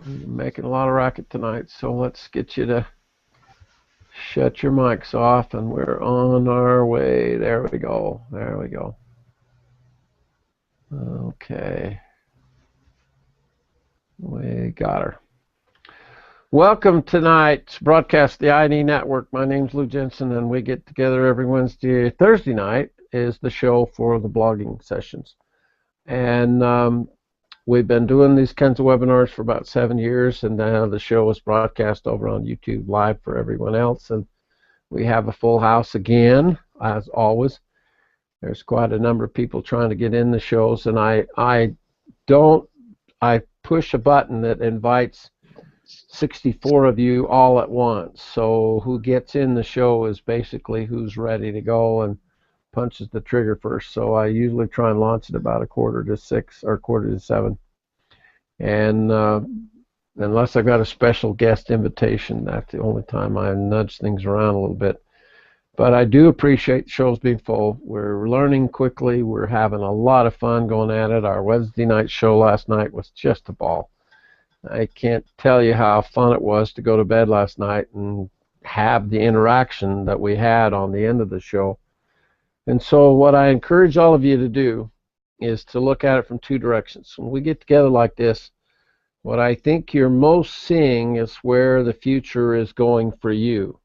making a lot of racket tonight, so let's get you to shut your mics off, and we're on our way. There we go. There we go. Okay. We got her. Welcome to tonight's broadcast of the I&E Network. My name's Lou Jensen, and we get together every Wednesday. Thursday night is the show for the blogging sessions. And we've been doing these kinds of webinars for about 7 years, and now the show is broadcast over on YouTube live for everyone else. And we have a full house again, as always. There's quite a number of people trying to get in the shows, and I push a button that invites 64 of you all at once. So who gets in the show is basically who's ready to go and punches the trigger first. So I usually try and launch it about 5:45 or 6:45. And unless I've got a special guest invitation, that's the only time I nudge things around a little bit. But I do appreciate the shows being full. We're learning quickly. We're having a lot of fun going at it. Our Wednesday night show last night was just a ball. I can't tell you how fun it was to go to bed last night and have the interaction that we had on the end of the show. And so what I encourage all of you to do is to look at it from two directions. When we get together like this, what I think you're most seeing is where the future is going for you.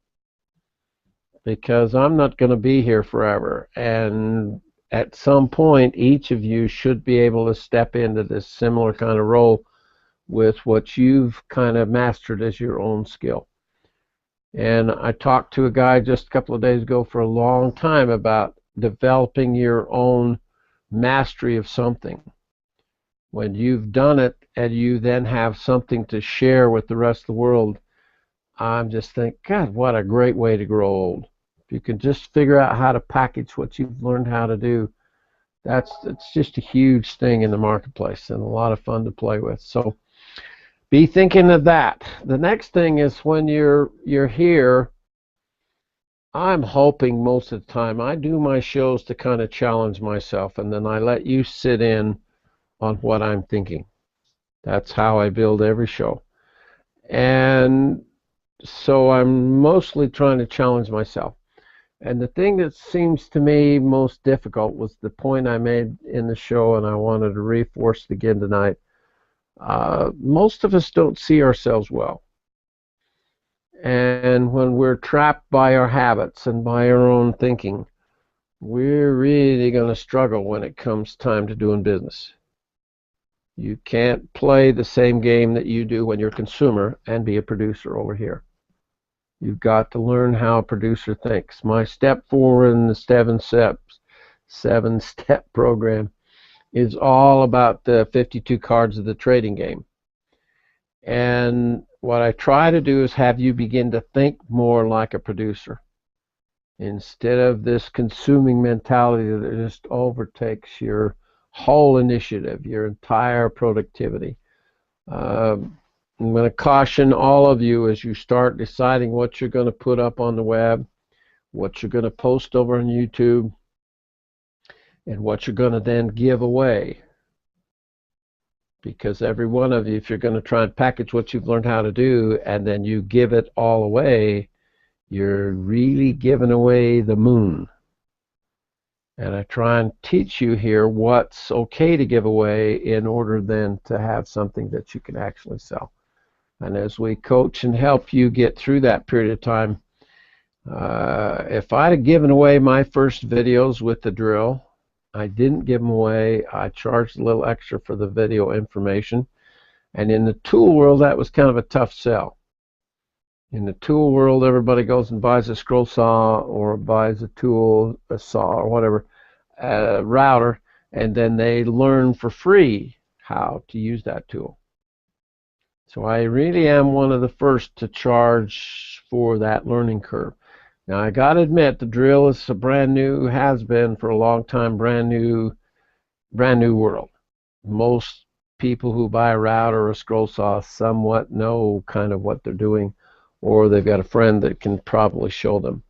Because I'm not going to be here forever, and at some point each of you should be able to step into this similar kind of role with what you've kind of mastered as your own skill. And I talked to a guy just a couple of days ago for a long time about developing your own mastery of something. When you've done it and you then have something to share with the rest of the world, I'm just thinking, God, what a great way to grow old. If you can just figure out how to package what you've learned how to do, it's just a huge thing in the marketplace and a lot of fun to play with. So be thinking of that. The next thing is when you're here, I'm hoping most of the time I do my shows to kind of challenge myself, and then I let you sit in on what I'm thinking. That's how I build every show. And so I'm mostly trying to challenge myself. And the thing that seems to me most difficult was the point I made in the show, and I wanted to reinforce it again tonight. Most of us don't see ourselves well. And when we're trapped by our habits and by our own thinking, we're really going to struggle when it comes time to doing business. You can't play the same game that you do when you're a consumer and be a producer over here. You've got to learn how a producer thinks. My step 4 in the 7-step program is all about the 52 cards of the trading game. And what I try to do is have you begin to think more like a producer instead of this consuming mentality that just overtakes your whole initiative, your entire productivity. I'm going to caution all of you as you start deciding what you're going to put up on the web, what you're going to post over on YouTube, and what you're going to then give away. Because every one of you, if you're going to try and package what you've learned how to do and then you give it all away, you're really giving away the moon. And I try and teach you here what's okay to give away in order then to have something that you can actually sell. And as we coach and help you get through that period of time, if I'd have given away my first videos with the drill, I didn't give them away. I charged a little extra for the video information. And in the tool world, that was kind of a tough sell. In the tool world, everybody goes and buys a scroll saw or buys a tool, a saw or whatever, a router, and then they learn for free how to use that tool. So I really am one of the first to charge for that learning curve. Now I got to admit, the drill is a brand new, has been for a long time, brand new world. Most people who buy a router or a scroll saw somewhat know kind of what they're doing, or they've got a friend that can probably show them.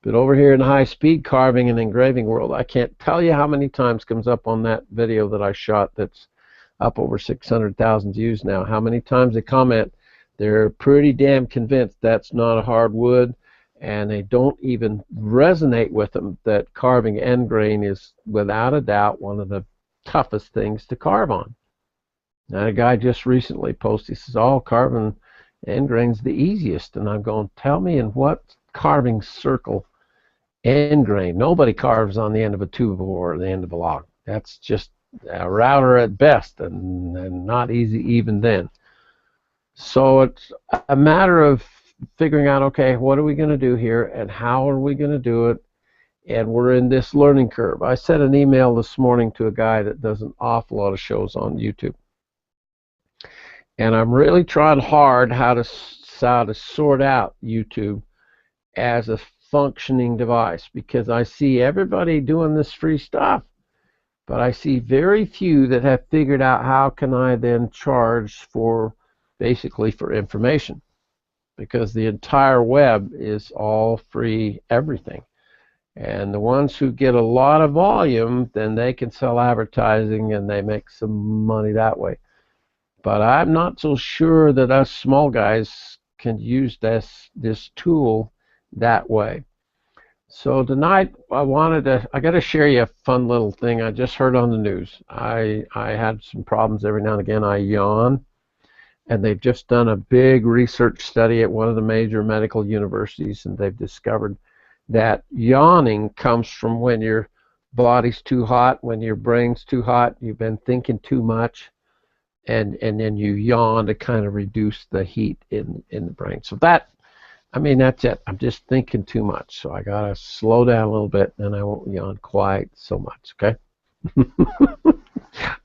But over here in the high-speed carving and engraving world, I can't tell you how many times comes up on that video that I shot that's up over 600,000 views now. How many times they comment, they're pretty damn convinced that's not a hardwood, and they don't even resonate with them that carving end grain is without a doubt one of the toughest things to carve on. Now, a guy just recently posted, he says, "Oh, carving end grain's the easiest." And I'm going, tell me in what carving circle end grain? Nobody carves on the end of a 2-bore or the end of a log. That's just a router at best, and not easy even then. So it's a matter of figuring out, okay, what are we going to do here, and how are we going to do it? And we're in this learning curve. I sent an email this morning to a guy that does an awful lot of shows on YouTube. And I'm really trying hard how to sort out YouTube as a functioning device, because I see everybody doing this free stuff, but I see very few that have figured out how can I then charge for basically for information, because the entire web is all free everything. And the ones who get a lot of volume, then they can sell advertising and they make some money that way. But I'm not so sure that us small guys can use this tool that way. So tonight I got to share you a fun little thing I just heard on the news. I had some problems every now and again. I yawn, and they've just done a big research study at one of the major medical universities, and they've discovered that yawning comes from when your body's too hot, when your brain's too hot, you've been thinking too much, and then you yawn to kind of reduce the heat in the brain. So that's it. I'm just thinking too much, so I gotta slow down a little bit, and I won't yawn quite so much, okay?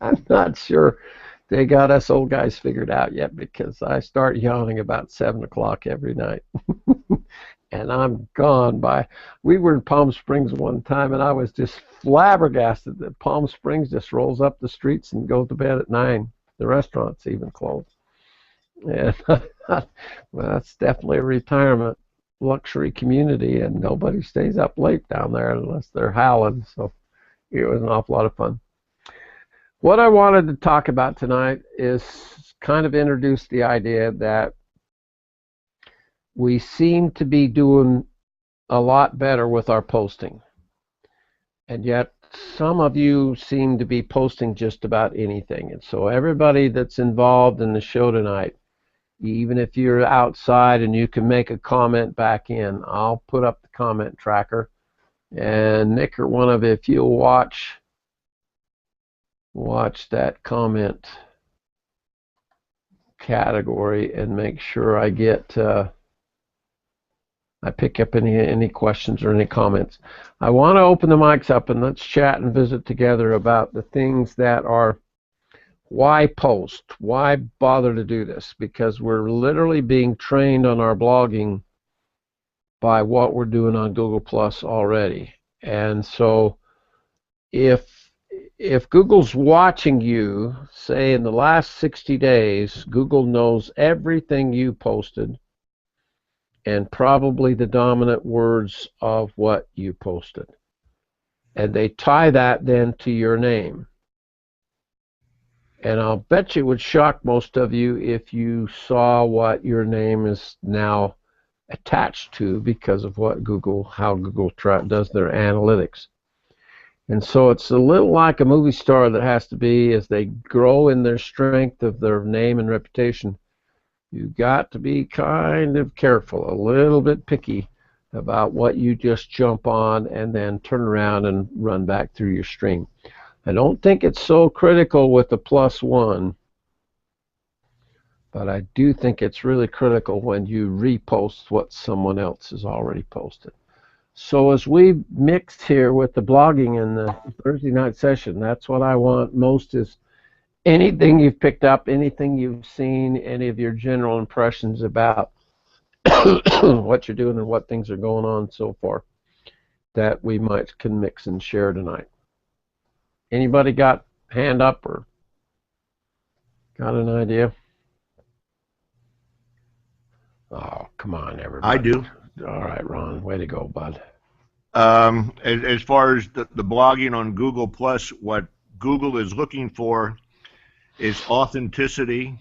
I'm not sure they got us old guys figured out yet, because I start yawning about 7 o'clock every night. And I'm gone by. We were in Palm Springs one time, and I was just flabbergasted that Palm Springs just rolls up the streets and goes to bed at 9. The restaurants even close. And well, that's definitely a retirement luxury community, and nobody stays up late down there unless they're howling. So it was an awful lot of fun. What I wanted to talk about tonight is kind of introduce the idea that we seem to be doing a lot better with our posting, and yet some of you seem to be posting just about anything. And so everybody that's involved in the show tonight, even if you're outside and you can make a comment back in, I'll put up the comment tracker, and Nick or one of you, if you'll watch that comment category and make sure I get I pick up any questions or any comments. I want to open the mics up and let's chat and visit together about the things that are, why post? Why bother to do this? Because we're literally being trained on our blogging by what we're doing on Google Plus already. And so if Google's watching you, say in the last 60 days, Google knows everything you posted and probably the dominant words of what you posted. And they tie that then to your name. And I'll bet you it would shock most of you if you saw what your name is now attached to because of what how Google does their analytics. And so it's a little like a movie star that has to be, as they grow in their strength of their name and reputation, you've got to be kind of careful, a little bit picky about what you just jump on and then turn around and run back through your stream. I don't think it's so critical with the +1, but I do think it's really critical when you repost what someone else has already posted. So as we mix here with the blogging in the Thursday night session, that's what I want most, is anything you've picked up, anything you've seen, any of your general impressions about what you're doing and what things are going on so far that we can mix and share tonight. Anybody got hand up or got an idea? Oh, come on, everybody. I do. All right, Ron, way to go, bud. As far as the blogging on Google Plus, what Google is looking for is authenticity.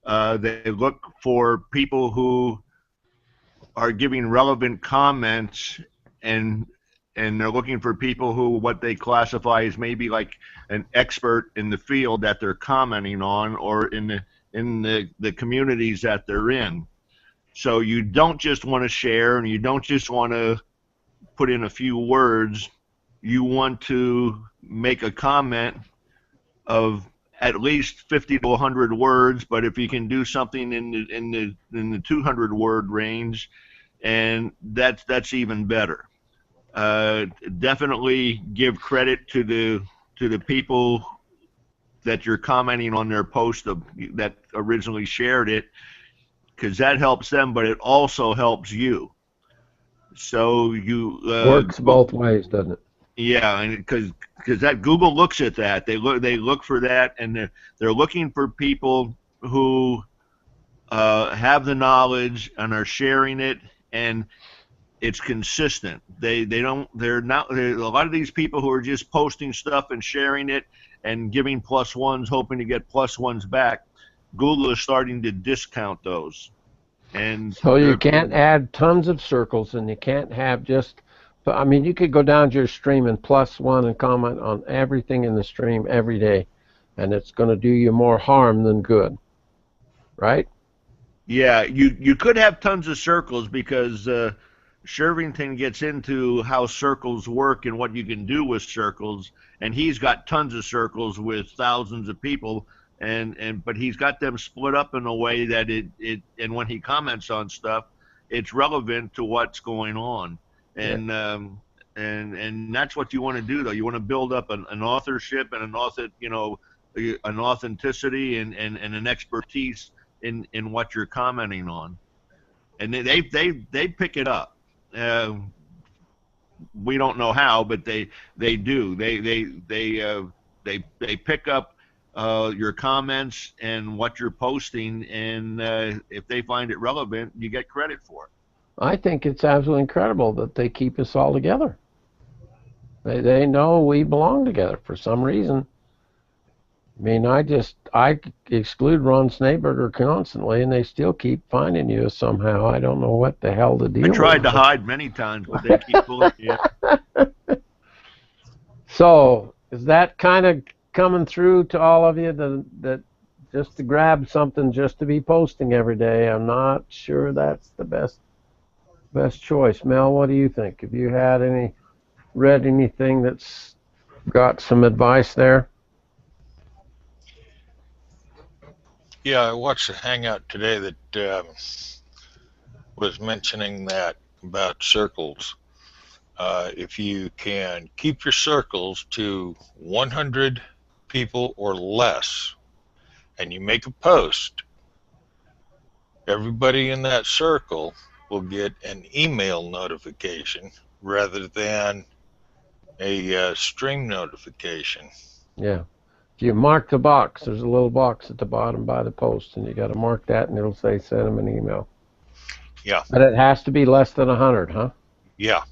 They look for people who are giving relevant comments, and they're looking for people who what they classify as maybe like an expert in the field that they're commenting on, or in the communities that they're in. So you don't just want to share, and you don't just want to put in a few words. You want to make a comment of at least 50 to 100 words, but if you can do something in the 200 word range, and that's even better. Definitely give credit to the people that you're commenting on their post that originally shared it, because that helps them, but it also helps you. So you Works both ways, doesn't it? yeah, and because that Google looks at that, they look for that, and they're looking for people who have the knowledge and are sharing it, and it's consistent. They don't they're not a lot of these people who are just posting stuff and sharing it and giving plus ones, hoping to get plus ones back. Google is starting to discount those, and So you they're can't add tons of circles, and you can't have just. I mean, you could go down to your stream and plus one and comment on everything in the stream every day, and it's going to do you more harm than good, right? yeah, you could have tons of circles, because Shervington gets into how circles work and what you can do with circles, and he's got tons of circles with thousands of people, and but he's got them split up in a way that it and when he comments on stuff, it's relevant to what's going on, Yeah. and that's what you want to do, though. You want to build up an authorship and an authenticity, and an expertise in what you're commenting on, and they pick it up. Uh, we don't know how, but they do. They pick up your comments and what you're posting, and if they find it relevant, you get credit for it. I think it's absolutely incredible that they keep us all together. They know we belong together for some reason. I mean, I exclude Ron Snaberger constantly, and they still keep finding you somehow. I don't know what the hell the I deal tried is. to hide many times, but they keep pulling me in. So is that kind of coming through to all of you that just to grab something just to be posting every day? I'm not sure that's the best choice. Mel, what do you think? Have you read anything that's got some advice there? Yeah, I watched a hangout today that was mentioning that about circles. If you can keep your circles to 100 people or less, and you make a post, everybody in that circle will get an email notification rather than a stream notification. Yeah. If you mark the box, there's a little box at the bottom by the post, and you got to mark that, and it'll say send them an email. Yeah, But it has to be less than 100, huh? yeah.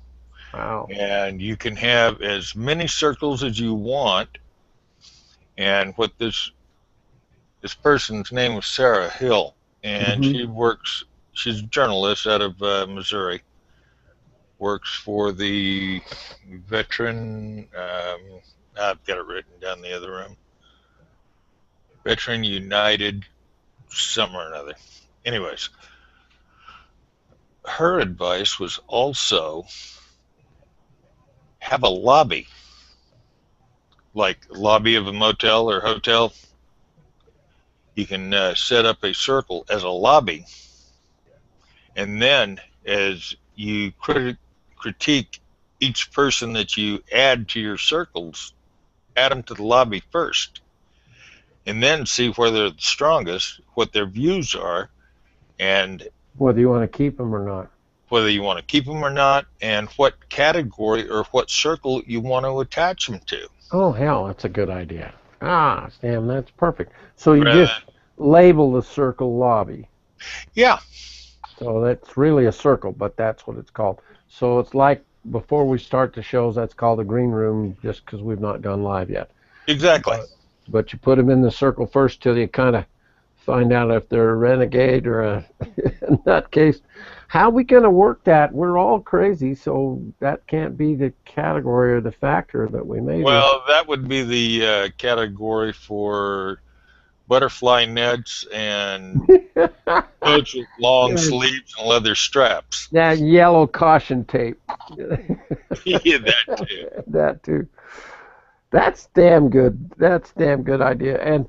Wow. And you can have as many circles as you want. And what this person's name was Sarah Hill, and Hmm. she's a journalist out of Missouri, works for the veteran, I've got it written down the other room, Veteran United, something or another. Anyways, her advice was also have a lobby, like lobby of a motel or hotel. You can set up a circle as a lobby, and then as you critique each person that you add to your circles, add them to the lobby first, and then see where they're the strongest, what their views are, and Whether you want to keep them or not. whether you want to keep them or not, and what category or what circle you want to attach them to. Oh, hell, that's a good idea. Ah, Sam, that's perfect. So you Rather, just label the circle lobby. yeah, So that's really a circle, but that's what it's called. So it's like before we start the shows, that's called a green room just because we've not gone live yet. exactly. but you put them in the circle first till you kind of find out if they're a renegade or a nutcase. How are we going to work that? We're all crazy, so that can't be the category or the factor that we measure. Well, that would be the category for butterfly nets and coats with long sleeves and leather straps. That yellow caution tape. Yeah, that too. That too. That's damn good. That's damn good idea. And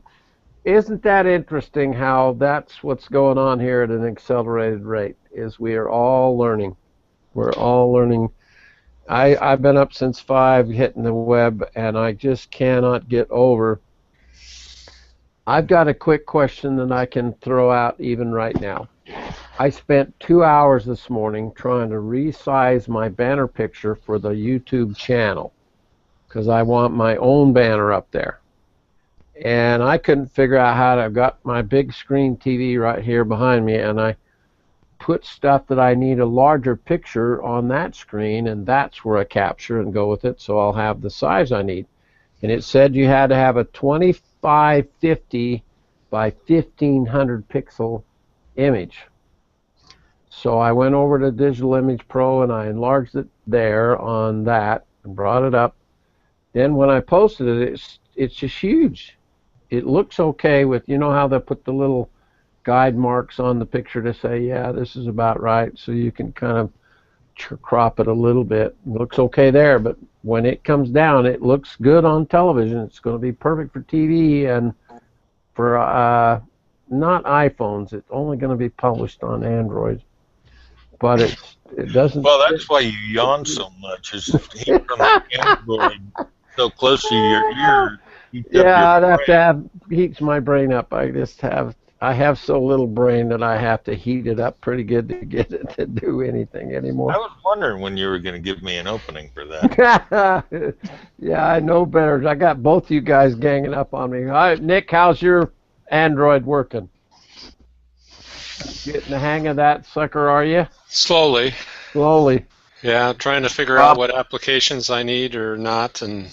isn't that interesting how that's what's going on here at an accelerated rate, is we are all learning. We're all learning. I've been up since 5 hitting the web, and I just cannot get over. I've got a quick question that I can throw out even right now. I spent 2 hours this morning trying to resize my banner picture for the YouTube channel because I want my own banner up there. And I couldn't figure out how to. I've got my big screen TV right here behind me, and I put stuff that I need a larger picture on that screen, and that's where I capture and go with it, so I'll have the size I need. And it said you had to have a 2550 by 1500 pixel image. So I went over to Digital Image Pro and I enlarged it there on that and brought it up. Then when I posted it, it's just huge. It looks okay with, you know how they put the little guide marks on the picture to say, yeah, this is about right, so you can kind of crop it a little bit. It looks okay there, but when it comes down, it looks good on television. It's going to be perfect for TV and for not iPhones. It's only going to be published on Android, but it doesn't. Well, that's why you yawn so much. Is heat from the Android so close to your ear. Yeah, I'd have to have heats my brain up. I have so little brain that I have to heat it up pretty good to get it to do anything anymore. I was wondering when you were going to give me an opening for that. Yeah, I know better. I got both you guys ganging up on me. All right, Nick, how's your Android working? Getting the hang of that sucker, are you? Slowly. Slowly. Yeah, trying to figure out what applications I need or not, and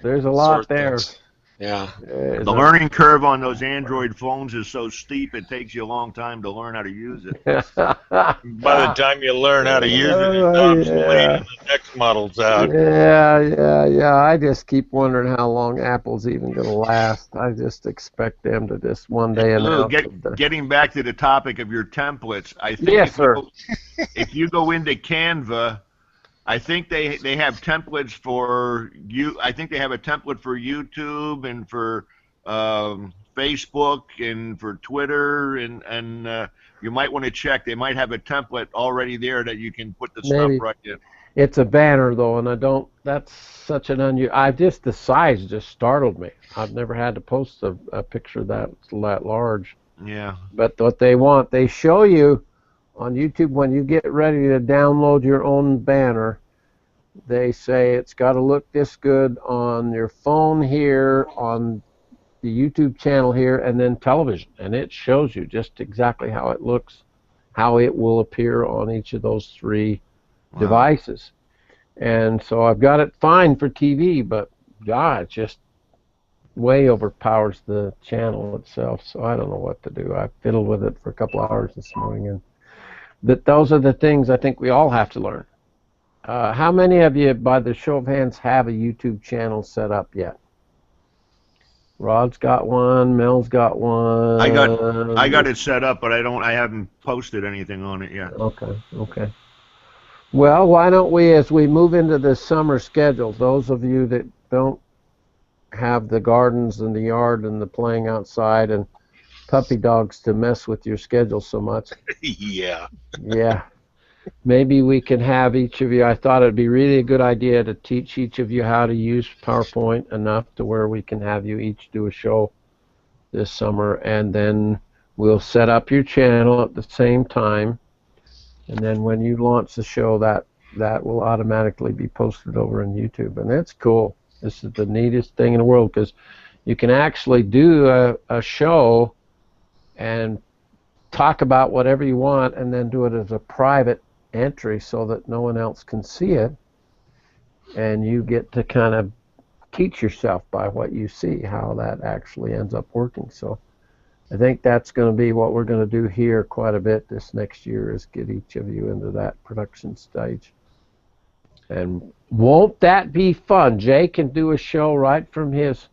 there's a lot there. Things. Yeah. The learning curve on those Android phones is so steep, it takes you a long time to learn how to use it. By the time you learn how to use it, it's obsolete and the next model's out. Yeah. I just keep wondering how long Apple's even going to last. I just expect them to just one day announce Getting back to the topic of your templates, I think if you go into Canva, I think they have templates for you. I think they have a template for YouTube and for Facebook and for Twitter, and you might want to check. They might have a template already there that you can put the stuff right in. It's a banner though, and I don't. That's such an the size just startled me. I've never had to post a picture that large. Yeah. But what they want, they show you on YouTube when you get ready to download your own banner. They say it's got to look this good on your phone here, on the YouTube channel here, and then television. And it shows you just exactly how it looks, how it will appear on each of those 3 devices. And so I've got it fine for TV, but God, it just way overpowers the channel itself. So I don't know what to do. I fiddled with it for a couple hours this morning, and those are the things I think we all have to learn. How many of you, by the show of hands, have a YouTube channel set up yet? Rod's got one. Mel's got one. I got it set up, but I haven't posted anything on it yet. Okay. Well, why don't we, as we move into the summer schedule, those of you that don't have the gardens and the yard and the playing outside and puppy dogs to mess with your schedule so much. Yeah. Maybe we can have each of you, I thought it'd be really a good idea to teach each of you how to use PowerPoint enough to where we can have you each do a show this summer, and then we'll set up your channel at the same time, and then when you launch the show, that will automatically be posted over on YouTube, and that's cool. This is the neatest thing in the world, because you can actually do a show and talk about whatever you want and then do it as a private entry so that no one else can see it, and you get to kind of teach yourself by what you see, how that actually ends up working. So I think that's going to be what we're going to do here quite a bit this next year, is get each of you into that production stage. And won't that be fun? Jay can do a show right from his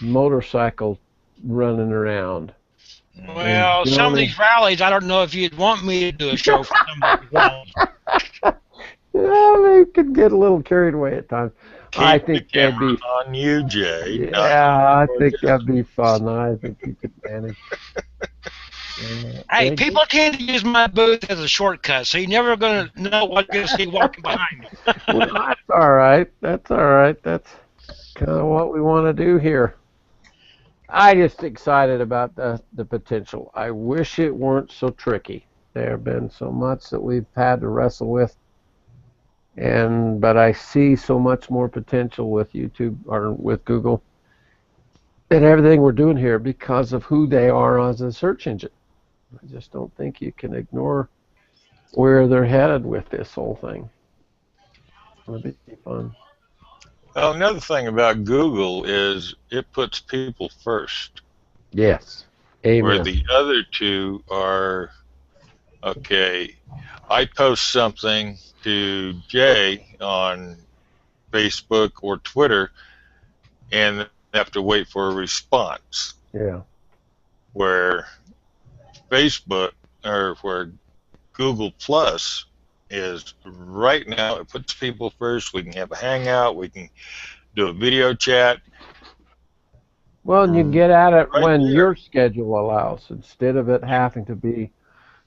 motorcycle running around. Well, some of these rallies, I don't know if you'd want me to do a show for some of these rallies. Yeah, they could get a little carried away at times. I think the that'd be camera on you, Jay. Yeah, I think that'd be fun. I think you could manage. Hey, people tend to use my booth as a shortcut, so you're never going to know what you're going to see walking behind me. Well, that's all right. That's all right. That's kind of what we want to do here. I just excited about the potential. I wish it weren't so tricky. There have been so much that we've had to wrestle with, but I see so much more potential with YouTube or with Google and everything we're doing here because of who they are as a search engine. I just don't think you can ignore where they're headed with this whole thing. It'll be fun. Well, another thing about Google is it puts people first. Yes. Amen. Where the other two are, okay, I post something to Jay on Facebook or Twitter and have to wait for a response. Yeah. Where Facebook or where Google Plus is right now, it puts people first. We can have a hangout. We can do a video chat. Well, and you get at it Right when there. your schedule allows, instead of it having to be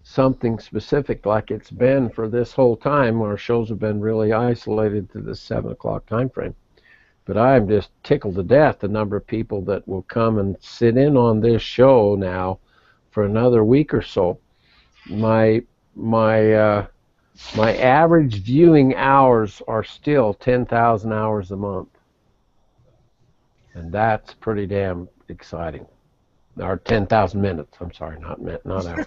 something specific like it's been for this whole time. Our shows have been really isolated to the 7 o'clock time frame. But I'm just tickled to death the number of people that will come and sit in on this show now for another week or so. My average viewing hours are still 10,000 hours a month, and that's pretty damn exciting. Or 10,000 minutes. I'm sorry, not hours.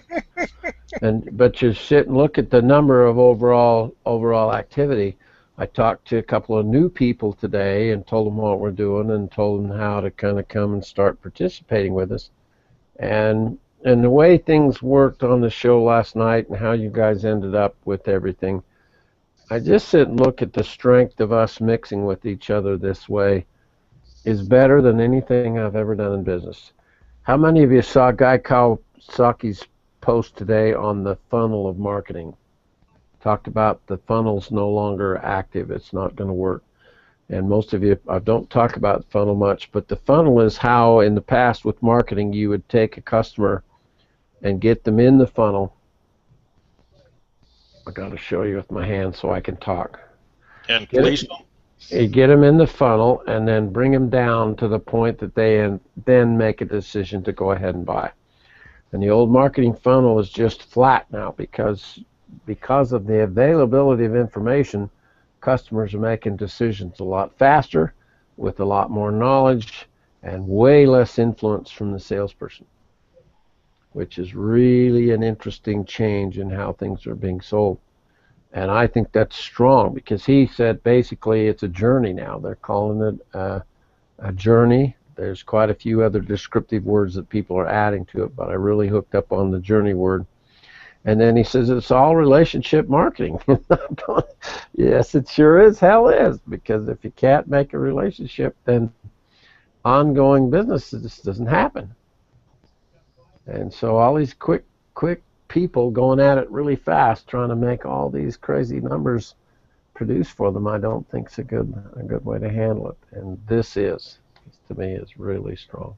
But you sit and look at the number of overall activity. I talked to a couple of new people today and told them what we're doing and told them how to kind of come and start participating with us. And the way things worked on the show last night and how you guys ended up with everything, I just sit and look at the strength of us mixing with each other this way is better than anything I've ever done in business. How many of you saw Guy Kawasaki's post today on the funnel of marketing? Talked about the funnel's no longer active. It's not going to work. And most of you, I don't talk about the funnel much, but the funnel is how in the past with marketing you would take a customer and get them in the funnel. I got to show you with my hands so I can talk. And please don't. You get them in the funnel and then bring them down to the point that they then make a decision to go ahead and buy. And the old marketing funnel is just flat now because of the availability of information. Customers are making decisions a lot faster with a lot more knowledge and way less influence from the salesperson, which is really an interesting change in how things are being sold. And I think that's strong because he said basically it's a journey now. They're calling it a journey. There's quite a few other descriptive words that people are adding to it, but I really hooked up on the journey word. And then he says it's all relationship marketing. Yes, it sure as hell is, because if you can't make a relationship, then ongoing business just doesn't happen. And so all these quick people going at it really fast, trying to make all these crazy numbers produce for them, I don't think is a good way to handle it. And this to me, is really strong.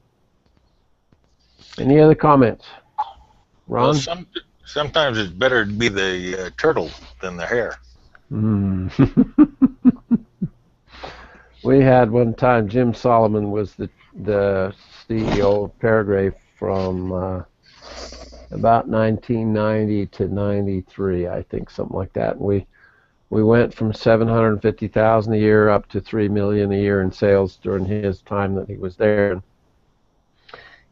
Any other comments? Ron? Well, sometimes it's better to be the turtle than the hare. We had one time, Jim Solomon was the CEO of Paragraph from about 1990 to 93, I think, something like that. And we went from 750,000 a year up to 3 million a year in sales during his time that he was there.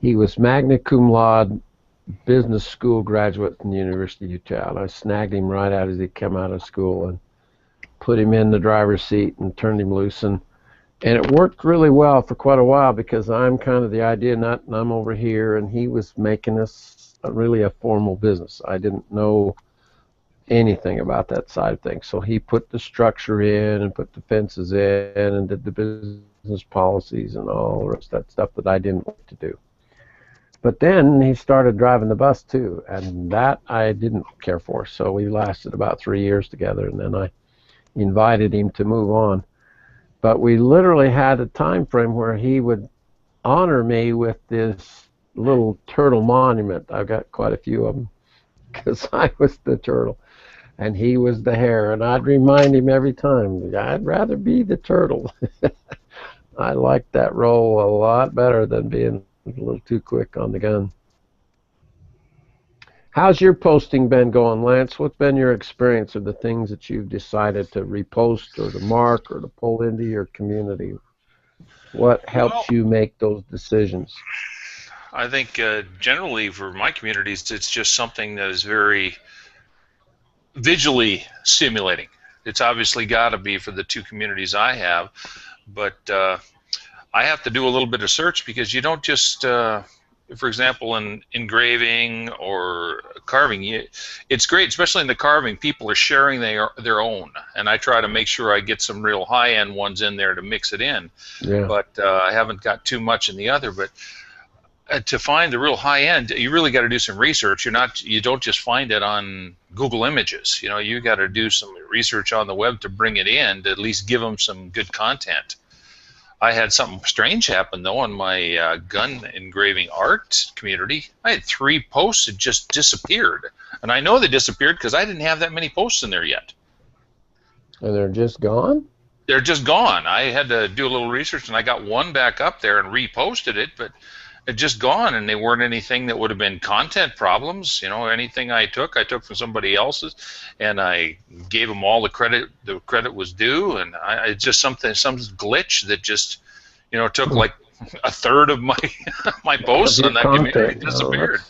He was magna cum laude business school graduate from the University of Utah. And I snagged him right out as he came out of school and put him in the driver's seat and turned him loose and And it worked really well for quite a while because I'm kind of the idea nut and I'm over here, and he was making us really a formal business. I didn't know anything about that side of things. So he put the structure in and put the fences in and did the business policies and all the rest of that stuff that I didn't want to do. But then he started driving the bus too, and that I didn't care for. So we lasted about 3 years together, and then I invited him to move on. But we literally had a time frame where he would honor me with this little turtle monument. I've got quite a few of them because I was the turtle and he was the hare, and I'd remind him every time, I'd rather be the turtle. I liked that role a lot better than being a little too quick on the gun. How's your posting been going, Lance? What's been your experience of the things that you've decided to repost or to mark or to pull into your community? What helps you make those decisions? I think generally for my communities, it's just something that is very visually stimulating. It's obviously got to be for the two communities I have, but I have to do a little bit of search because you don't just for example, in engraving or carving, it's great, especially in the carving. People are sharing their own, and I try to make sure I get some real high-end ones in there to mix it in. Yeah. But I haven't got too much in the other. But to find the real high-end, you really got to do some research. You don't just find it on Google Images. You got to do some research on the web to bring it in to at least give them some good content. I had something strange happen, though, on my gun engraving art community. I had 3 posts that just disappeared. And I know they disappeared because I didn't have that many posts in there yet. And they're just gone? They're just gone. I had to do a little research, and I got one back up there and reposted it, but it just gone, and they weren't anything that would have been content problems. Anything I took from somebody else's, and I gave them all the credit. The credit was due, and it's just some glitch that just, took like a third of my my posts on that community disappeared.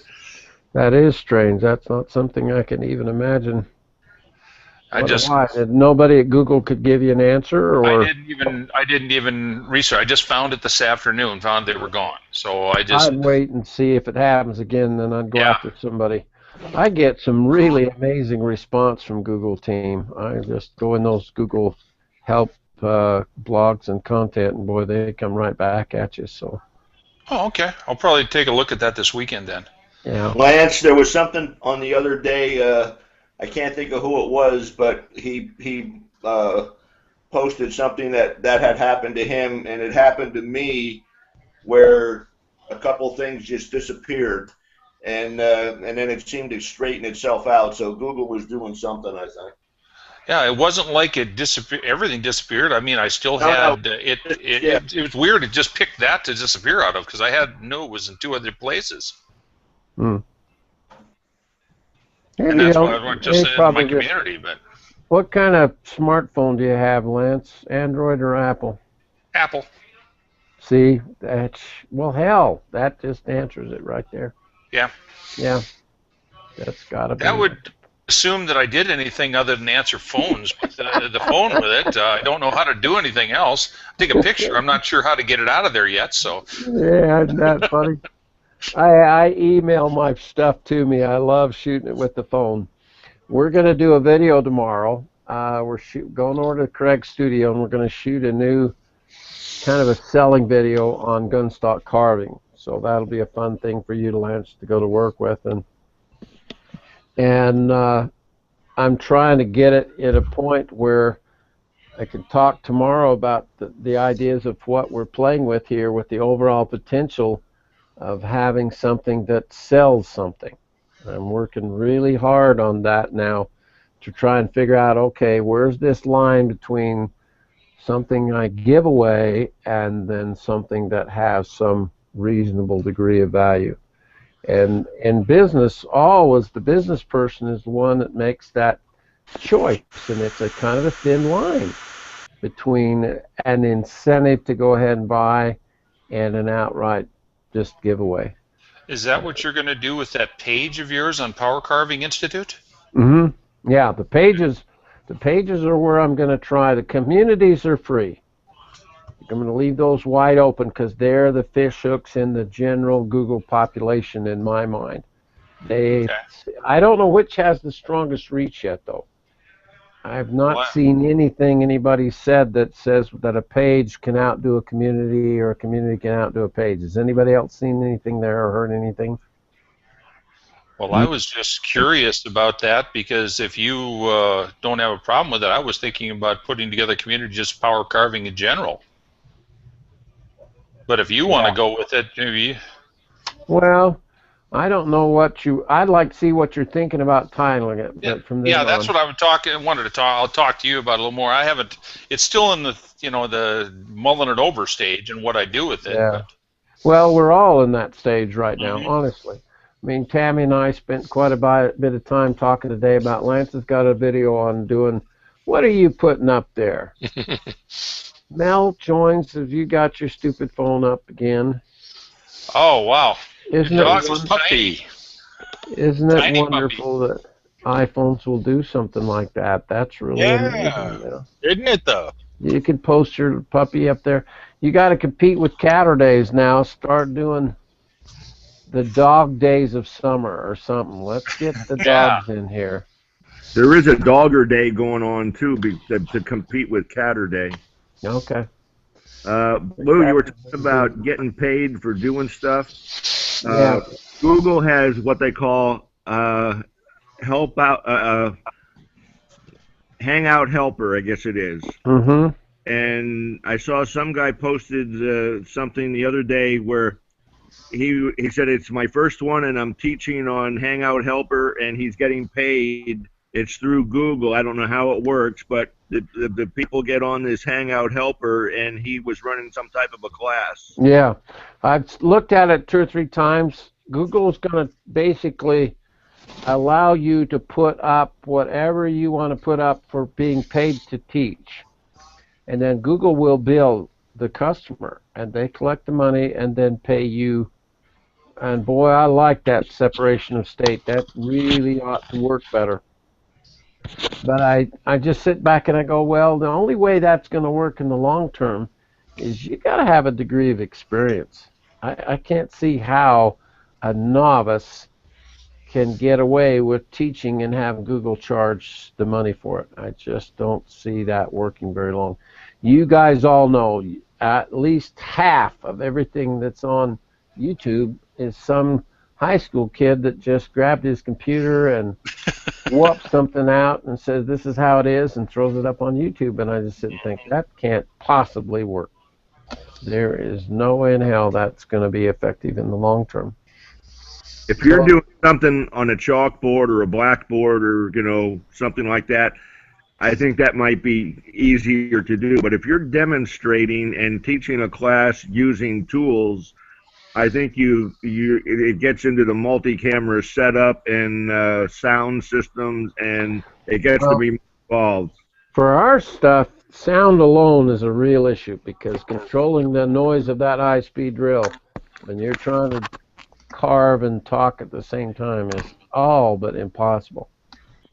That is strange. That's not something I can even imagine. Why? Nobody at Google could give you an answer, or I didn't even research. I just found it this afternoon. Found they were gone. So I'd wait and see if it happens again. Then I'd go after somebody. I get some really amazing response from Google team. I just go in those Google help blogs and content, and boy, they come right back at you. So. Oh, okay. I'll probably take a look at that this weekend then. Yeah. Lance, there was something on the other day. I can't think of who it was, but he posted something that had happened to him, and it happened to me, where a couple things just disappeared, and then it seemed to straighten itself out. So Google was doing something, I think. Yeah, it wasn't like it disappeared. Everything disappeared. I mean, I still had it. It was weird. It just picked that to disappear out of because I knew it was in 2 other places. Hmm. And that's why I went just in my community. But what kind of smartphone do you have, Lance? Android or Apple? Apple. See, hell, that just answers it right there. Yeah. Yeah. That's gotta be. That would assume that I did anything other than answer phones with the phone with it. I don't know how to do anything else. Take a picture. I'm not sure how to get it out of there yet. So. Yeah, isn't that funny? I email my stuff to me. I love shooting it with the phone. We're going to do a video tomorrow. We're going over to Craig's studio, and we're going to shoot a new kind of a selling video on gun stock carving. So that'll be a fun thing for you, Lance, to go to work with. And I'm trying to get it at a point where I can talk tomorrow about the ideas of what we're playing with here with the overall potential of having something that sells something. I'm working really hard on that now to try and figure out, okay, where's this line between something I give away and then something that has some reasonable degree of value. And in business, always the business person is the one that makes that choice, and it's a kind of a thin line between an incentive to go ahead and buy and an outright just giveaway. Is that what you're going to do with that page of yours on Power Carving Institute? Mm-hmm. Yeah, the pages are where I'm going to try. The communities are free. I'm going to leave those wide open because they're the fish hooks in the general Google population in my mind. I don't know which has the strongest reach yet, though. I've not seen anything anybody said that says that a page can outdo a community or a community can outdo a page. Has anybody else seen anything there or heard anything? Well, I was just curious about that because if you don't have a problem with it, I was thinking about putting together community just power carving in general. But if you want to go with it, maybe. Well, I don't know what I'd like to see what you're thinking about titling it. But from then that's on, what wanted to talk. I'll talk to you about a little more. I haven't. It's still in the the mulling it over stage and what I do with it. Yeah. But. Well, we're all in that stage right now, honestly. I mean, Tammy and I spent quite a bit of time talking today about Lance has got a video on doing, what are you putting up there? Mel joins, have you got your stupid phone up again? Oh, wow. Isn't it wonderful that iPhones will do something like that? That's really amazing. Isn't it, though? You can post your puppy up there. You got to compete with Catter Days now. Start doing the dog days of summer or something. Let's get the dogs in here. There is a Dogger Day going on too to compete with Catter Day. Okay. Lou, you were talking about getting paid for doing stuff. Yeah. Google has what they call help out Hangout Helper, I guess it is. Mm-hmm. And I saw some guy posted something the other day where he said it's my first one and I'm teaching on Hangout Helper and he's getting paid. It's through Google. I don't know how it works, but the people get on this Hangout Helper and he was running some type of a class. Yeah. I've looked at it 2 or 3 times. Google's going to basically allow you to put up whatever you want to put up for being paid to teach. And then Google will bill the customer, and they collect the money and then pay you. And boy, I like that separation of state. That really ought to work better. But I just sit back and I go, well, the only way that's going to work in the long term is you got to have a degree of experience. I can't see how a novice can get away with teaching and have Google charge the money for it. I just don't see that working very long. You guys all know at least half of everything that's on YouTube is some high school kid that just grabbed his computer and whooped something out and says this is how it is and throws it up on YouTube, and I just sit and think that can't possibly work. There is no way in hell that's going to be effective in the long term. If you're doing something on a chalkboard or a blackboard or something like that, I think that might be easier to do. But if you're demonstrating and teaching a class using tools, I think it gets into the multi-camera setup and sound systems, and it gets to be involved. For our stuff, sound alone is a real issue because controlling the noise of that high-speed drill when you're trying to carve and talk at the same time is all but impossible.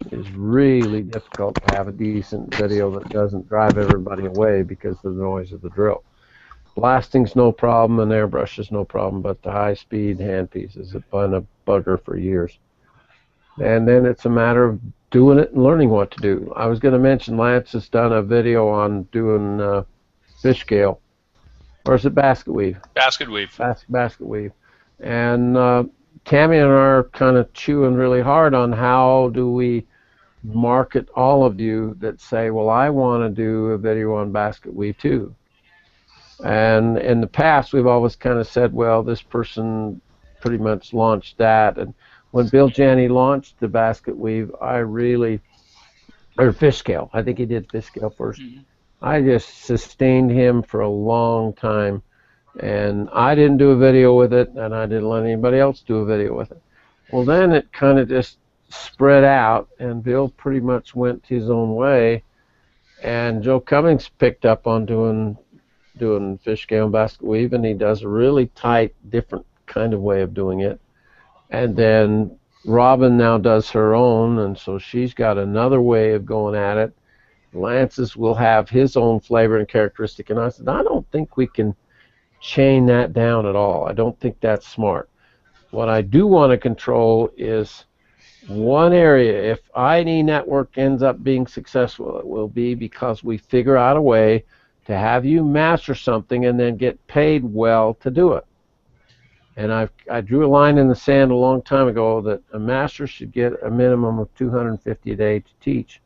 It's really difficult to have a decent video that doesn't drive everybody away because of the noise of the drill. Blasting's no problem and airbrush is no problem, but the high-speed handpieces have been a bugger for years. And then it's a matter of doing it and learning what to do. I was going to mention Lance has done a video on doing fish scale. Or is it basket weave? Basket weave. Basket weave. And Tammy and I are kind of chewing really hard on how do we market all of you that say, well, I want to do a video on basket weave too. And in the past, we've always kind of said, well, this person pretty much launched that. And when Bill Janney launched the basket weave, or fish scale, I think he did fish scale first. Mm-hmm. I just sustained him for a long time. And I didn't do a video with it, and I didn't let anybody else do a video with it. Well, then it kind of just spread out, and Bill pretty much went his own way. And Joe Cummings picked up on doing fish scale and basket weave, and he does a really tight, different kind of way of doing it. And then Robin now does her own, and so she's got another way of going at it. Lance's will have his own flavor and characteristic. And I said, I don't think we can chain that down at all. I don't think that's smart. What I do want to control is one area. If I&E Network ends up being successful, it will be because we figure out a way to have you master something and then get paid well to do it. And I drew a line in the sand a long time ago that a master should get a minimum of $250 a day to teach.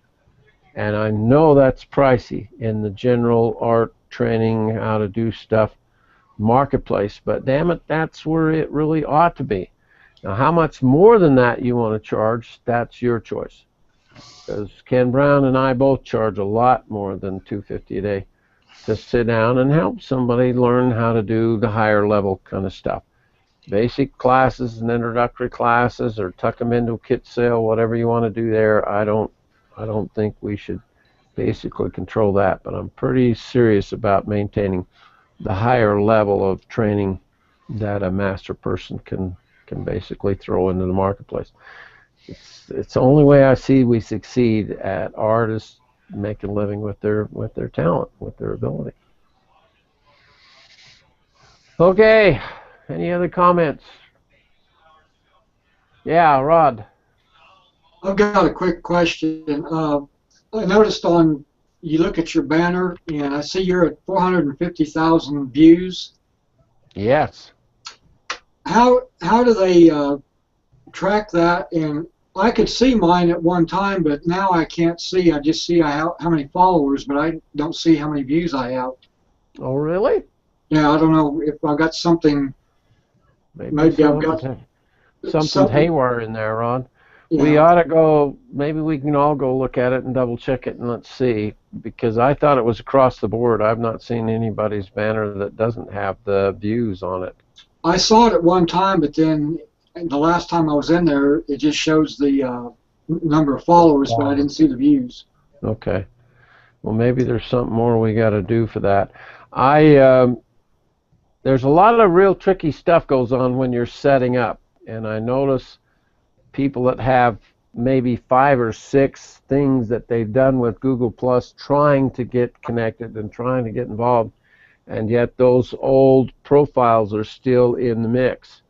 And I know that's pricey in the general art training, how to do stuff marketplace, but damn it, that's where it really ought to be. Now, how much more than that you want to charge, that's your choice. Because Ken Brown and I both charge a lot more than $250 a day to sit down and help somebody learn how to do the higher level kind of stuff. Basic classes and introductory classes, or tuck them into a kit sale, whatever you want to do there. I don't think we should basically control that, but I'm pretty serious about maintaining the higher level of training that a master person can basically throw into the marketplace. It's the only way I see we succeed at artists making a living with their talent, with their ability. Okay, any other comments? Yeah, Rod. I've got a quick question. I noticed you look at your banner, and I see you're at 450,000 views. Yes. How do they track that? And I could see mine at one time, but now I can't see. I just see how many followers, but I don't see how many views I have. Oh, really? Yeah, I don't know if I've got something. Maybe I've got something haywire in there, Ron. Yeah. We ought to go, maybe we can all go look at it and double check it and let's see, because I thought it was across the board. I've not seen anybody's banner that doesn't have the views on it. I saw it at one time, but then the last time I was in there, it just shows the number of followers, but I didn't see the views. Okay. Well, maybe there's something more we got to do for that. There's a lot of real tricky stuff goes on when you're setting up, and I notice people that have maybe 5 or 6 things that they've done with Google Plus trying to get connected and trying to get involved, and yet those old profiles are still in the mix.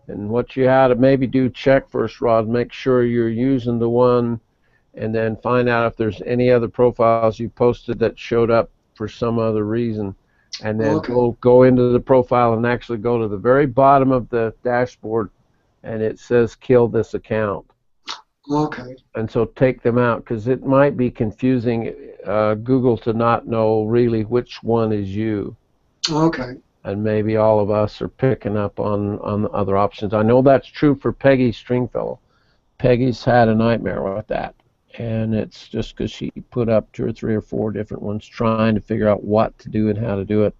And what you had to maybe do, check first, Rod, make sure you're using the one, and then find out if there's any other profiles you posted that showed up for some other reason. And then go into the profile and actually go to the very bottom of the dashboard, and it says kill this account. Okay. And so take them out, because it might be confusing Google to not know really which one is you. Okay. And maybe all of us are picking up on other options. I know that's true for Peggy Stringfellow. Peggy's had a nightmare with that. And it's just because she put up 2 or 3 or 4 different ones trying to figure out what to do and how to do it.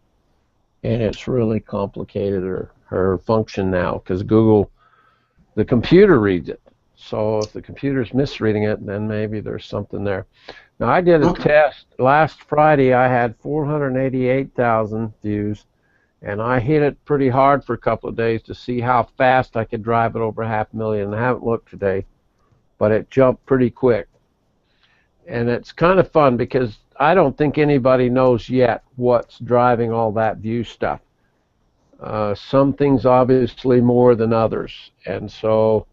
And it's really complicated her function now, because Google, the computer reads it. So if the computer's misreading it, then maybe there's something there. Now, I did a test. Last Friday, I had 488,000 views, and I hit it pretty hard for a couple of days to see how fast I could drive it over 500,000. I haven't looked today, but it jumped pretty quick. And it's kind of fun because I don't think anybody knows yet what's driving all that view stuff. Some things obviously more than others. And so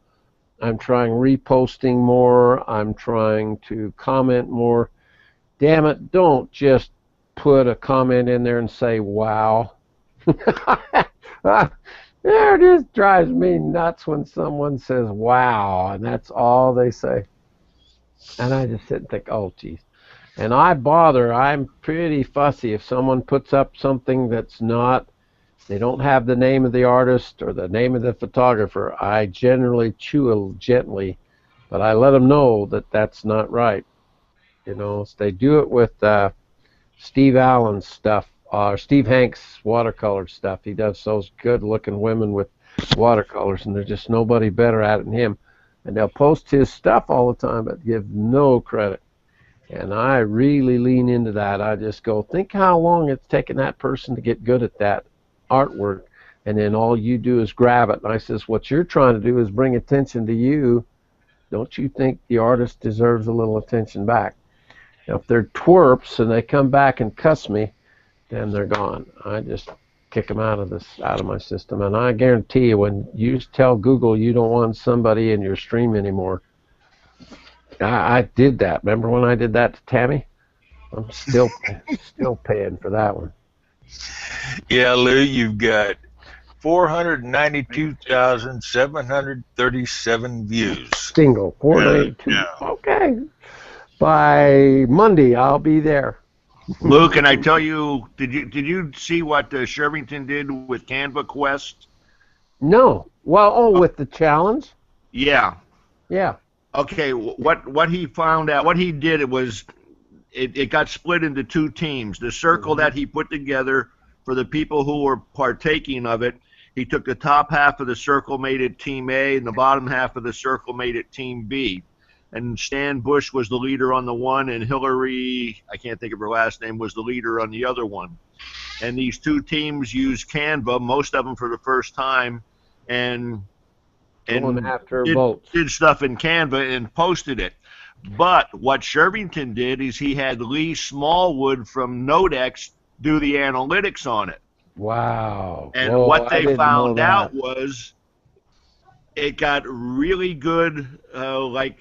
I'm trying reposting more. I'm trying to comment more. Damn it, don't just put a comment in there and say, wow. It just drives me nuts when someone says, wow, and that's all they say. And I just sit and think, oh, geez. And I'm pretty fussy if someone puts up something that's not, they don't have the name of the artist or the name of the photographer. I generally chew gently, but I let them know that that's not right. You know, they do it with Steve Allen's stuff, or Steve Hanks' watercolor stuff. He does those good-looking women with watercolors, and there's just nobody better at it than him. And they'll post his stuff all the time, but give no credit. And I really lean into that. I just go, think how long it's taken that person to get good at that artwork, and then all you do is grab it. And I says, what you're trying to do is bring attention to you. Don't you think the artist deserves a little attention back? If they're twerps and they come back and cuss me, then they're gone. I just kick them out of my system. And I guarantee you, when you tell Google you don't want somebody in your stream anymore, I did that. Remember when I did that to Tammy? I'm still paying for that one. Yeah, Lou, you've got 492,737 views. Single 492. Yeah. Okay. By Monday, I'll be there. Lou, can I tell you? Did you see what Shervington did with Canva Quest? No. Well, with the challenge? Yeah. Yeah. Okay. What he found out? What he did it got split into two teams. The circle that he put together for the people who were partaking of it, he took the top half of the circle, made it Team A, and the bottom half of the circle made it Team B. And Stan Bush was the leader on the one, and Hillary, I can't think of her last name, was the leader on the other one. And these two teams used Canva, most of them for the first time, and Going after votes. did stuff in Canva and posted it. But what Shervington did is he had Lee Smallwood from Nodex do the analytics on it. Wow. And Whoa, what I they didn't found know out that. was it got really good, a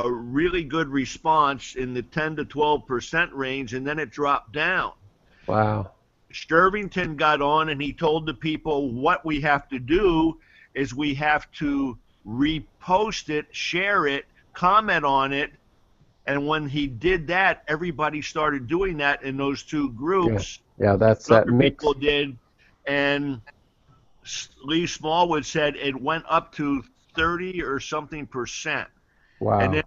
really good response in the 10 to 12% range, and then it dropped down. Wow. Shervington got on and he told the people what we have to do is we have to repost it, share it, comment on it, and when he did that, everybody started doing that in those two groups. Yeah, that's that Other mix. people did, and Lee Smallwood said it went up to 30 or something %. Wow. And then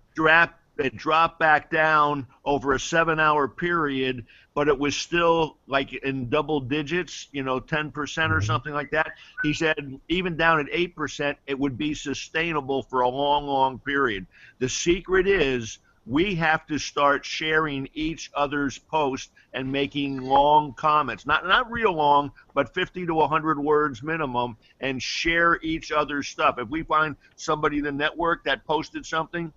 it dropped back down over a 7-hour period, but it was still like in double digits, 10% or something like that. He said even down at 8%, it would be sustainable for a long, long period. The secret is we have to start sharing each other's posts and making long comments, not real long, but 50 to 100 words minimum, and share each other's stuff. If we find somebody in the network that posted something,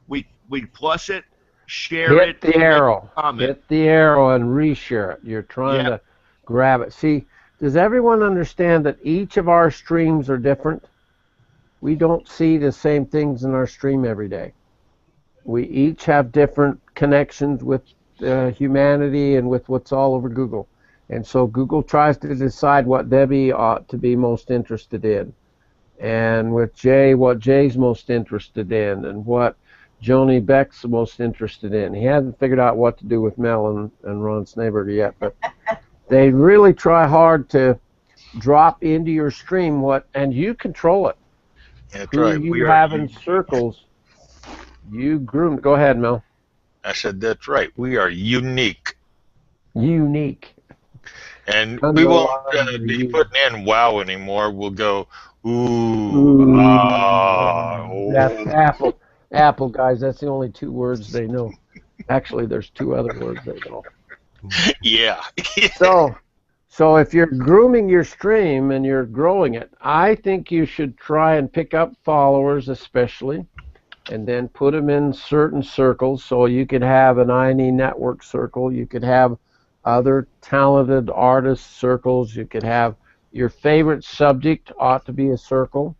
we plus it, share Hit it, the arrow. comment. Hit the arrow and reshare it. You're trying to grab it. See, does everyone understand that each of our streams are different? We don't see the same things in our stream every day. We each have different connections with humanity and with what's all over Google. And so Google tries to decide what Debbie ought to be most interested in. And with Jay, what Jay's most interested in, and what Joni Beck's most interested in. He hasn't figured out what to do with Mel and Ron Snaberger yet, but they really try hard to drop into your stream and you control it. That's Who right. you have in circles, you groom. Go ahead, Mel. I said that's right. We are unique. Unique. And we won't be putting in wow anymore. We'll go, ooh, oh. That's Apple, guys, that's the only two words they know. Actually, there's two other words they know. Yeah. So if you're grooming your stream and you're growing it, I think you should try and pick up followers especially, and then put them in certain circles. So you could have an I&E Network circle. You could have other talented artist circles. You could have your favorite subject ought to be a circle.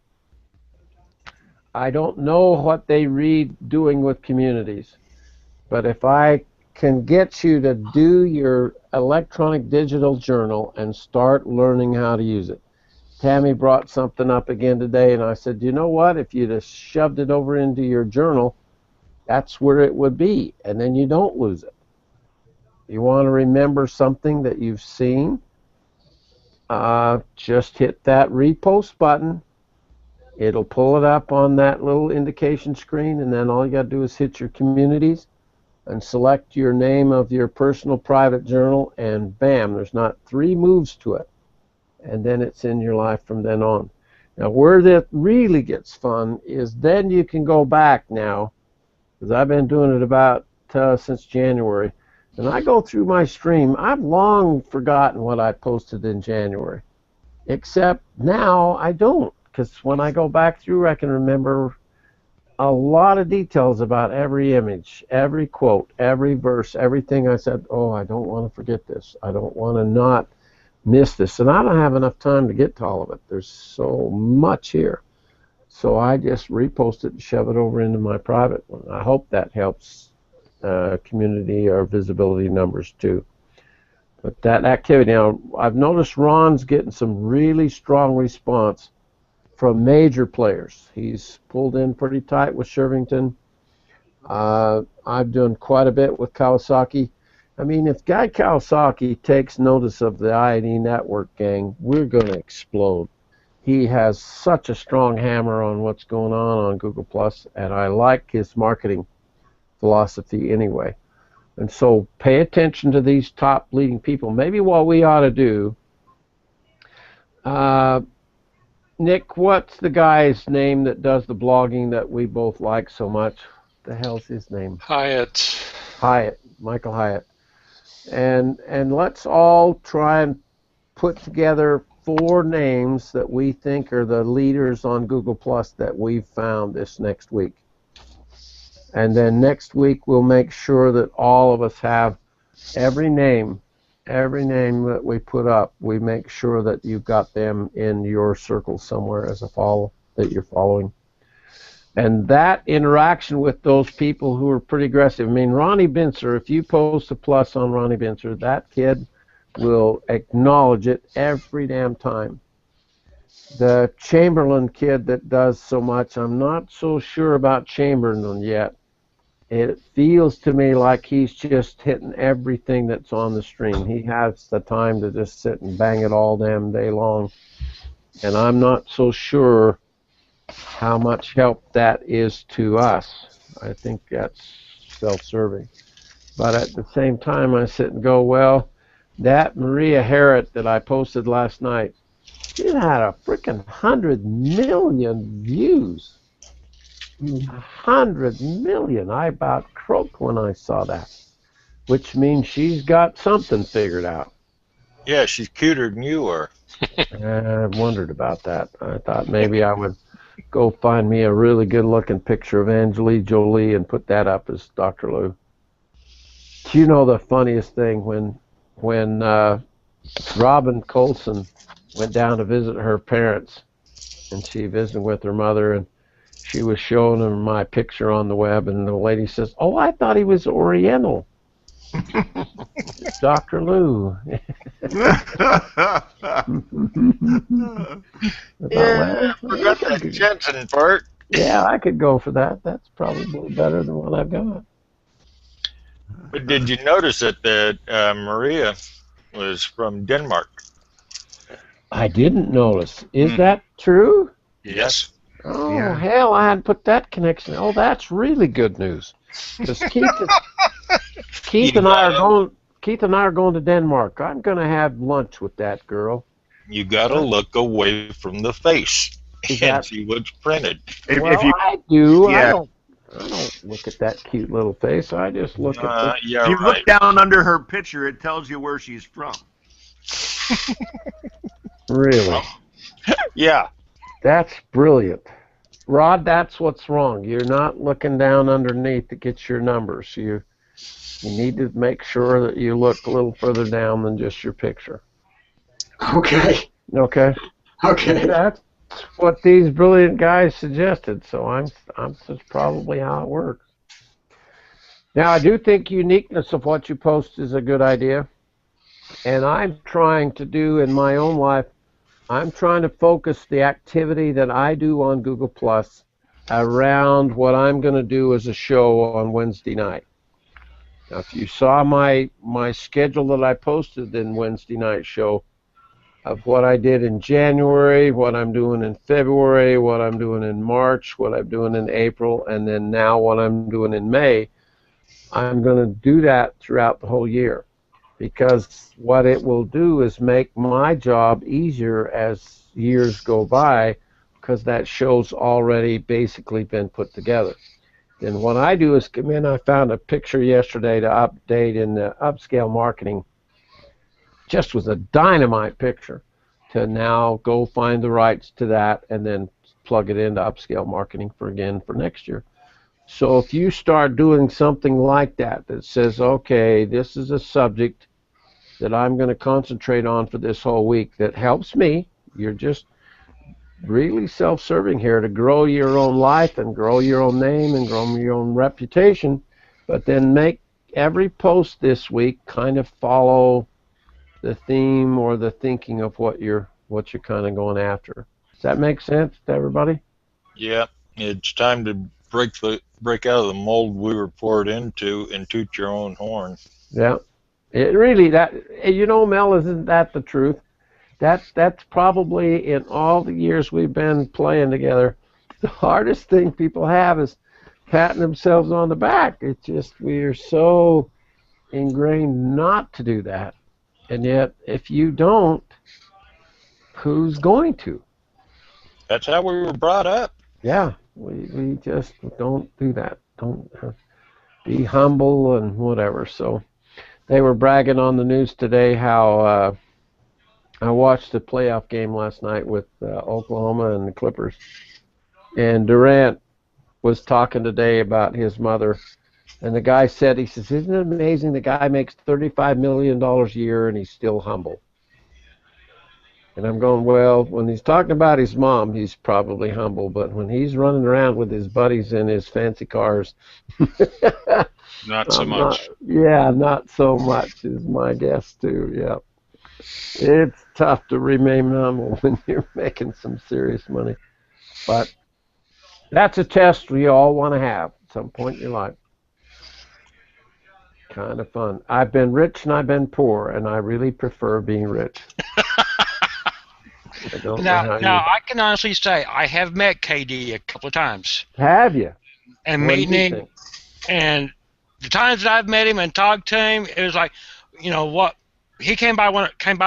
I don't know what they read doing with communities, but if I can get you to do your electronic digital journal and start learning how to use it. Tammy brought something up again today, and I said, you know what? If you'd have shoved it over into your journal, that's where it would be, and then you don't lose it. You want to remember something that you've seen, just hit that repost button. It'll pull it up on that little indication screen, and then all you got to do is hit your communities and select your name of your personal private journal, and bam, there's not 3 moves to it. And then it's in your life from then on. Now, where that really gets fun is then you can go back now, because I've been doing it about since January, and I go through my stream. I've long forgotten what I posted in January, except now I don't, because when I go back through, I can remember a lot of details about every image, every quote, every verse, everything. I said, oh, I don't want to forget this. I don't want to not miss this. And I don't have enough time to get to all of it. There's so much here. So I just repost it and shove it over into my private one. I hope that helps community or visibility numbers too. But that activity, now I've noticed Ron's getting some really strong response from major players. He's pulled in pretty tight with Shervington. I've done quite a bit with Kawasaki. I mean, if Guy Kawasaki takes notice of the I&E Network gang, we're going to explode. He has such a strong hammer on what's going on Google+, and I like his marketing philosophy anyway. And so pay attention to these top leading people. Maybe what we ought to do, Nick, what's the guy's name that does the blogging that we both like so much? The hell's his name? Hyatt. Hyatt, Michael Hyatt. And let's all try and put together 4 names that we think are the leaders on Google Plus that we've found this next week. And then next week we'll make sure that all of us have every name that we put up, we make sure that you've got them in your circle somewhere as a follow that you're following. And that interaction with those people who are pretty aggressive. I mean, Ronnie Bincer, if you post a plus on Ronnie Bincer, that kid will acknowledge it every damn time. The Chamberlain kid that does so much, I'm not so sure about Chamberlain yet. It feels to me like he's just hitting everything that's on the stream. He has the time to just sit and bang it all damn day long. And I'm not so sure how much help that is to us. I think that's self-serving. But at the same time, I sit and go, well, that Maria Harriet that I posted last night, she had a freaking 100 million views. 100 million. I about croaked when I saw that, which means she's got something figured out. Yeah, she's cuter than you are. I wondered about that. I thought maybe I would go find me a really good-looking picture of Angelina Jolie and put that up as Dr. Lou. Do you know the funniest thing when Robin Colson went down to visit her parents, and she visited with her mother, and she was showing them my picture on the web, and the lady says, "Oh, I thought he was Oriental." Dr. Lou. Yeah, I forgot that Jensen part. Yeah, I could go for that. That's probably better than what I've got. But did you notice that Maria was from Denmark? I didn't notice. Is that true? Yes. Oh, Yeah. hell, I hadn't put that connection. Oh, that's really good news. Because Keith and I are going to Denmark. I'm going to have lunch with that girl. You got to look away from the face and see what's printed. If you I do. Yeah. I don't look at that cute little face. I just look at Yeah, if you right. look down under her picture, it tells you where she's from. really. Yeah. That's brilliant. Rod, that's what's wrong. You're not looking down underneath to get your numbers. You need to make sure that you look a little further down than just your picture. Okay. Okay? Okay. That's what these brilliant guys suggested, so that's probably how it works. Now, I do think uniqueness of what you post is a good idea, and I'm trying to do in my own life, I'm trying to focus the activity that I do on Google Plus around what I'm going to do as a show on Wednesday night. Now, if you saw my schedule that I posted in Wednesday night show of what I did in January, what I'm doing in February, what I'm doing in March, what I'm doing in April, and then now what I'm doing in May, I'm going to do that throughout the whole year. Because what it will do is make my job easier as years go by, because that show's already basically been put together. Then what I do is come in. I found a picture yesterday to update in the upscale marketing. Just was a dynamite picture. To now go find the rights to that and then plug it into upscale marketing for next year. So if you start doing something like that that says, okay, this is a subject that I'm going to concentrate on for this whole week that helps me, you're just really self-serving here to grow your own life and grow your own name and grow your own reputation, but then make every post this week kind of follow the theme or the thinking of what you're kind of going after. Does that make sense to everybody? Yeah, it's time to break out of the mold we were poured into and toot your own horn. Yeah. It really, that, Mel, isn't that the truth? That's probably, in all the years we've been playing together, the hardest thing people have is patting themselves on the back. It's just, we're so ingrained not to do that. And yet, if you don't, who's going to? That's how we were brought up. Yeah, we just don't do that. Don't be humble and whatever. So they were bragging on the news today how I watched the playoff game last night with Oklahoma and the Clippers, and Durant was talking today about his mother, and the guy said, he says, isn't it amazing the guy makes $35 million a year and he's still humble? And I'm going, well, when he's talking about his mom, he's probably humble, but when he's running around with his buddies in his fancy cars, Not so much. Not so much is my guess too. Yeah, it's tough to remain humble when you're making some serious money, but that's a test we all want to have at some point in your life. Kind of fun. I've been rich and I've been poor, and I really prefer being rich. Now, I can honestly say I have met KD a couple of times. Have you? And meeting him, and the times that I've met him and talked to him, it was like, what? He came by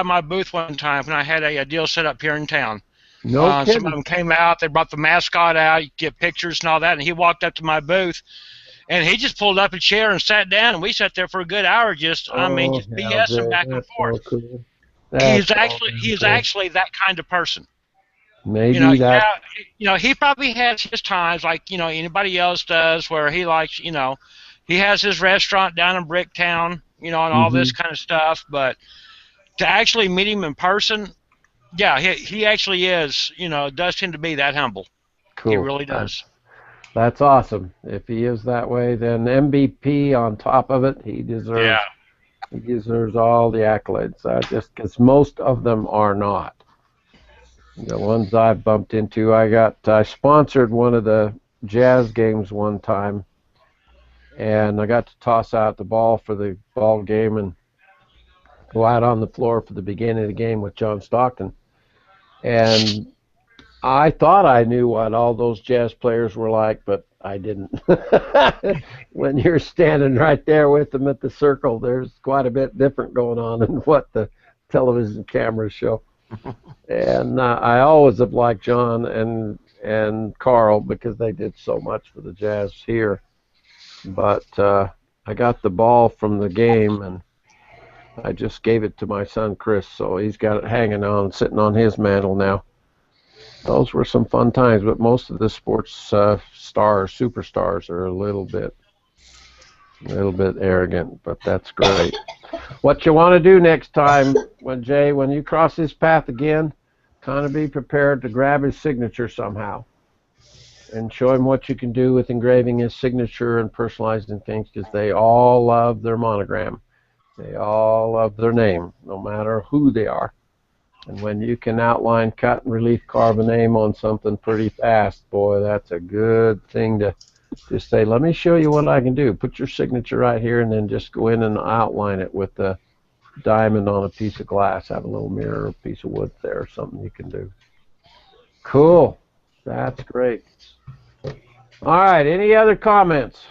my booth one time when I had a deal set up here in town. No kidding. Some of them came out. They brought the mascot out, get pictures and all that, and he walked up to my booth, and he just pulled up a chair and sat down, and we sat there for a good hour, just BSing back and forth. So cool. He's actually that kind of person. Maybe he probably has his times like anybody else does, where he likes he has his restaurant down in Bricktown, and all this kind of stuff. But to actually meet him in person, yeah, he actually is, does tend to be that humble. Cool. He really does. That's awesome. If he is that way, then MVP on top of it, he deserves. Yeah. He deserves all the accolades, just because most of them are not. The ones I've bumped into, I sponsored one of the Jazz games one time, and I got to toss out the ball for the ball game and go out on the floor for the beginning of the game with John Stockton. And I thought I knew what all those Jazz players were like, but I didn't. When you're standing right there with them at the circle, there's quite a bit different going on than what the television cameras show. And I always have liked John and Carl because they did so much for the Jazz here. But I got the ball from the game, and I just gave it to my son Chris, so he's got it hanging on, sitting on his mantle now. Those were some fun times, but most of the sports superstars are a little bit arrogant, but that's great. What you want to do next time, when you cross his path again, kind of be prepared to grab his signature somehow and show him what you can do with engraving his signature and personalizing things, because they all love their monogram. They all love their name, no matter who they are. And when you can outline, cut, and relief carve a name on something pretty fast, boy, that's a good thing to just say, let me show you what I can do. Put your signature right here, and then just go in and outline it with the diamond on a piece of glass. Have a little mirror or a piece of wood there, or something you can do. Cool. That's great. All right, any other comments?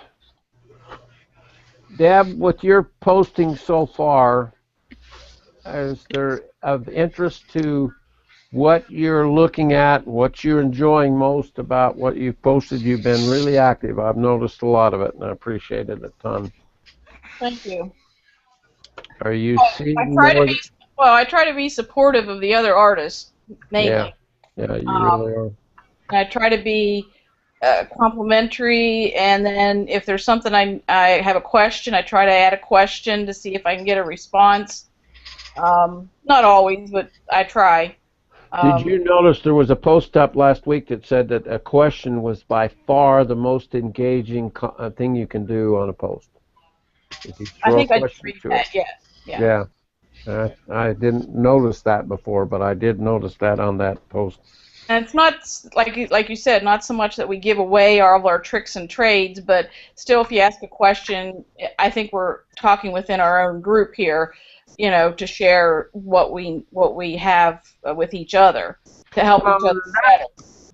Deb, with your posting so far, is there of interest to what you're looking at, what you're enjoying most about what you've posted? You've been really active. I've noticed a lot of it, and I appreciate it a ton. Thank you. Are you seeing I try to be supportive of the other artists, mainly. Yeah, you really are. And I try to be complimentary, and then if there's something I have a question, I try to add a question to see if I can get a response. Not always, but I try. Did you notice there was a post up last week that said that a question was by far the most engaging thing you can do on a post? If you I throw a think I did question read to that. it. Yeah. Yeah. I didn't notice that before, but I did notice that on that post. And it's not like you said, not so much that we give away all of our tricks and trades, but still, if you ask a question, I think we're talking within our own group here, to share what we have with each other to help each other better.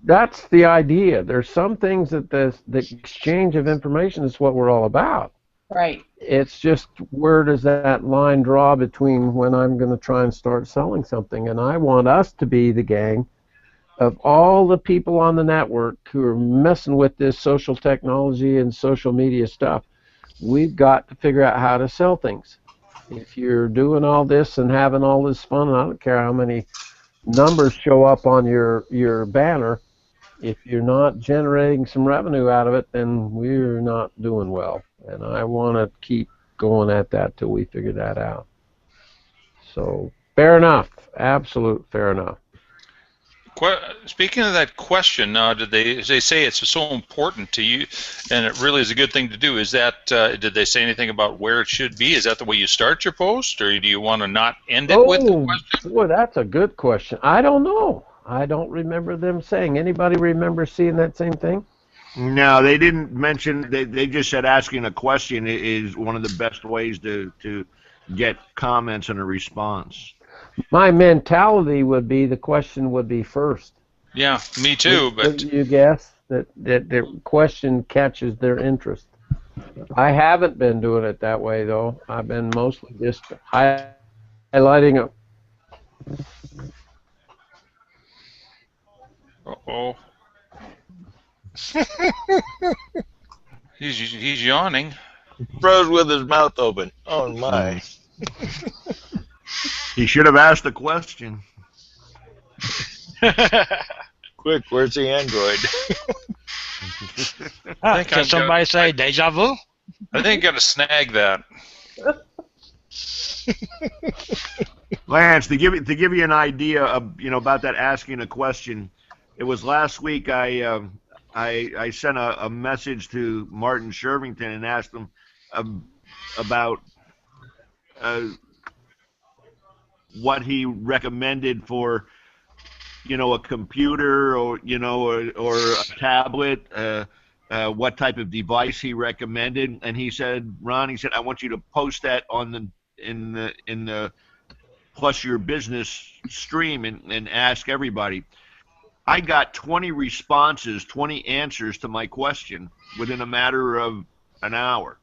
That's the idea. There's some things that the exchange of information is what we're all about. Right. It's just where does that line draw between when I'm going to try and start selling something, and I want us to be the gang of all the people on the network who are messing with this social technology and social media stuff. We've got to figure out how to sell things. If you're doing all this and having all this fun, I don't care how many numbers show up on your banner, if you're not generating some revenue out of it, then we're not doing well. And I want to keep going at that till we figure that out. So fair enough, absolute fair enough. Speaking of that question, did they say it's so important to you, and it really is a good thing to do? Is that did they say anything about where it should be? Is that the way you start your post, or do you want to not end it with the question? Boy, that's a good question. I don't know. I don't remember them saying. Anybody remember seeing that same thing? No, they didn't mention. They just said asking a question is one of the best ways to get comments and a response. My mentality would be the question would be first. Yeah, me too. But you guess that the question catches their interest. I haven't been doing it that way though. I've been mostly just highlighting a. Uh-oh. He's yawning. Froze with his mouth open. Oh my. He should have asked the question. Quick, where's the Android? Can somebody say deja vu? I think got to snag that. Lance, to give you an idea of about that asking a question, it was last week I sent a message to Martin Shervington and asked him about what he recommended for a computer or a tablet, what type of device he recommended, and he said, Ron, he said, I want you to post that on in the Plus Your Business stream and ask everybody. I got 20 responses, 20 answers to my question within a matter of an hour.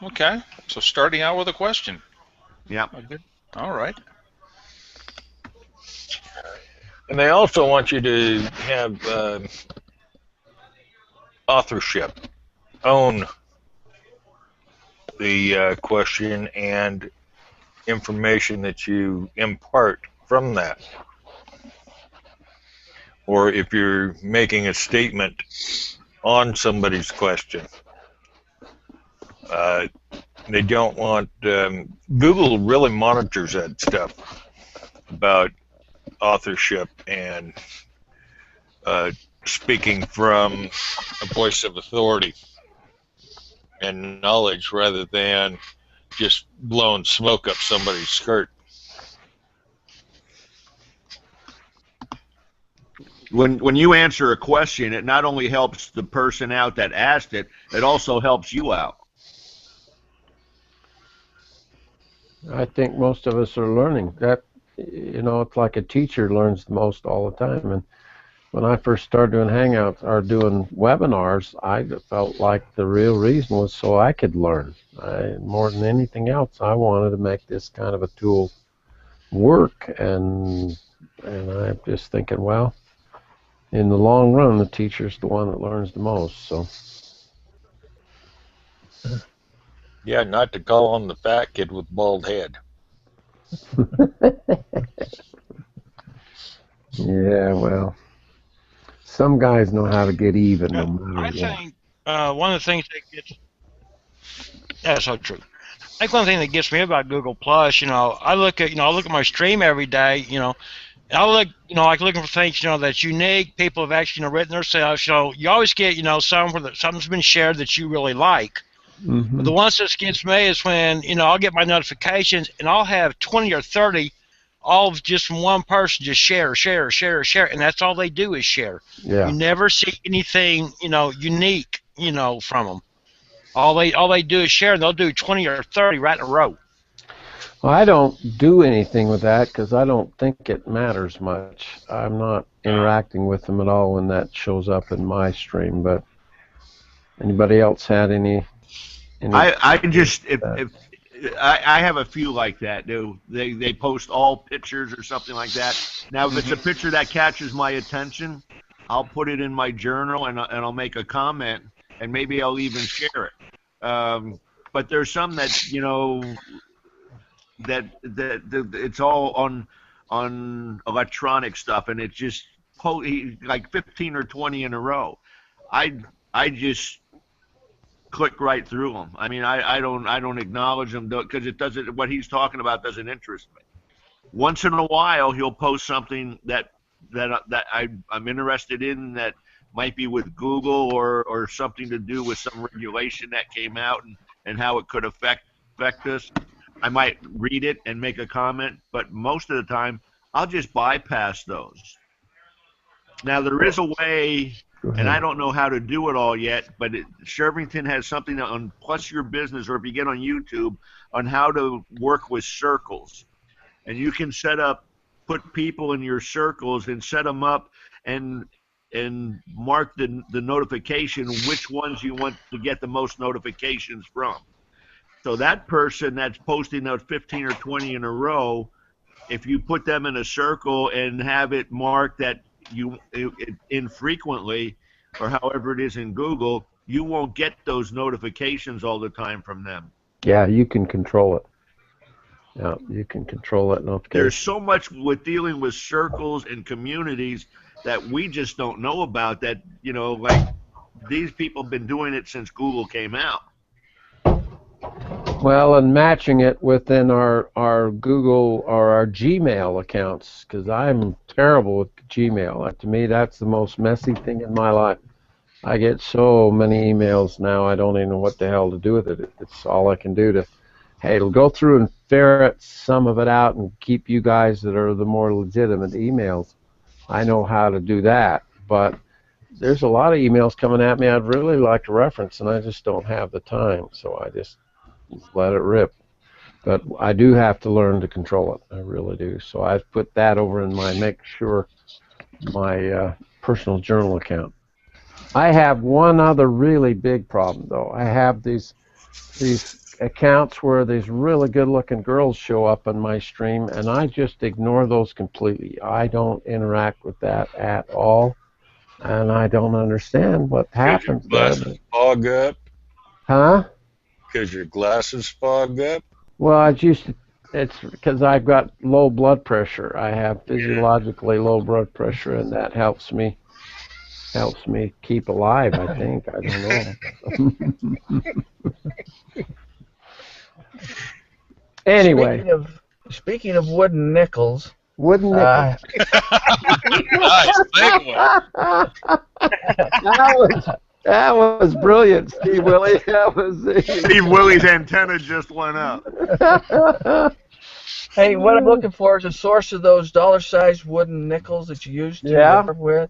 Okay, so starting out with a question. Yeah. All right. And they also want you to have authorship, own the question and information that you impart from that. Or if you're making a statement on somebody's question, they don't want Google really monitors that stuff about authorship and speaking from a voice of authority and knowledge rather than just blowing smoke up somebody's skirt. When you answer a question, it not only helps the person out that asked it, it also helps you out. I think most of us are learning that. It's like a teacher learns the most all the time. And when I first started doing Hangouts or doing webinars, I felt like the real reason was so I could learn. More than anything else, I wanted to make this kind of a tool work. And I'm just thinking, well, in the long run, the teacher's the one that learns the most. So. Yeah, not to call on the fat kid with bald head. Yeah, well, Some guys know how to get even no I matter what. think one of the things that gets that's so true. I think one thing that gets me about Google Plus, I look at my stream every day, and I look, like looking for things, that's unique. People have actually, written themselves. You always get, something's been shared that you really like. But the ones that gets me is when, I'll get my notifications and I'll have 20 or 30 all of just from one person, just share, and that's all they do is share. Yeah. You never see anything, unique, from them. All they do is share, and they'll do 20 or 30 right in a row. Well, I don't do anything with that because I don't think it matters much. I'm not interacting with them at all when that shows up in my stream. But anybody else had any I just if I have a few like that. They post all pictures or something like that. Now, if it's a picture that catches my attention, I'll put it in my journal and I'll make a comment, and maybe I'll even share it. But there's some that that it's all on electronic stuff, and it's just like 15 or 20 in a row. I just click right through them. I mean, I don't acknowledge them because it doesn't. What he's talking about doesn't interest me. Once in a while, he'll post something that I'm interested in that might be with Google or something to do with some regulation that came out and how it could affect us. I might read it and make a comment, but most of the time, I'll just bypass those. Now, there is a way, and I don't know how to do it all yet, but Shervington has something on Plus Your Business, or if you get on YouTube, on how to work with circles. And you can put people in your circles and set them up and mark the notification, which ones you want to get the most notifications from. So that person that's posting out 15 or 20 in a row, if you put them in a circle and have it marked that infrequently, or however it is in Google, you won't get those notifications all the time from them. Yeah, you can control it. Yeah, you can control that notification. There's so much with dealing with circles and communities that we just don't know about that, like these people have been doing it since Google came out. Well, and matching it within our Google or our Gmail accounts, because I'm terrible with Gmail. To me, that's the most messy thing in my life. I get so many emails now, I don't even know what the hell to do with it. It's all I can do to, hey, it'll go through and ferret some of it out and keep you guys that are the more legitimate emails. I know how to do that, but there's a lot of emails coming at me I'd really like to reference, and I just don't have the time, so I just let it rip. But I do have to learn to control it. I really do. So I've put that over in my personal journal account. I have one other really big problem, though. I have these accounts where these really good-looking girls show up on my stream, and I just ignore those completely. I don't interact with that at all, and I don't understand what happens there. Glasses fog up? Huh? Because your glasses fog up? Well, it's because I've got low blood pressure. I have physiologically low blood pressure, and that helps me keep alive, I think. I don't know. Anyway. Speaking of wooden nickels. Wooden nickels. Nice, big one. That was brilliant, Steve Willie. Steve Willie's antenna just went up. Hey, what I'm looking for is a source of those dollar-sized wooden nickels that you use to work with.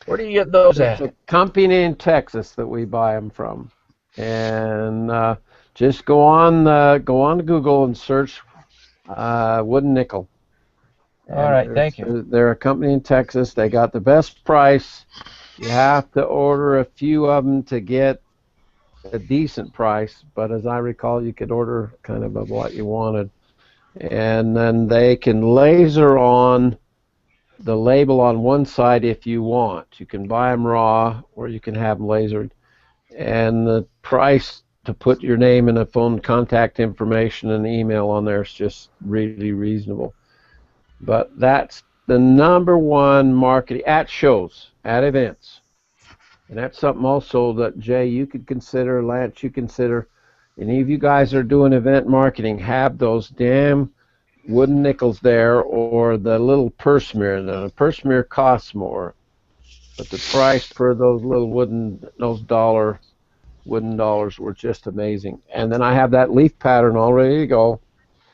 Where do you get those at? It's a company in Texas that we buy them from, and just go on to Google and search wooden nickel. All right, thank you. They're a company in Texas. They got the best price. You have to order a few of them to get a decent price, but as I recall, you could order kind of what you wanted. And then they can laser on the label on one side if you want. You can buy them raw, or you can have them lasered. And the price to put your name and a phone contact information and email on there is just really reasonable. But that's the #1 marketing at shows, at events. And that's something also that, Jay, you could consider, Lance, you consider. Any of you guys are doing event marketing, have those damn wooden nickels there, or the little purse mirror. The purse mirror costs more, but the price for those little wooden dollars were just amazing. And then I have that leaf pattern all ready to go.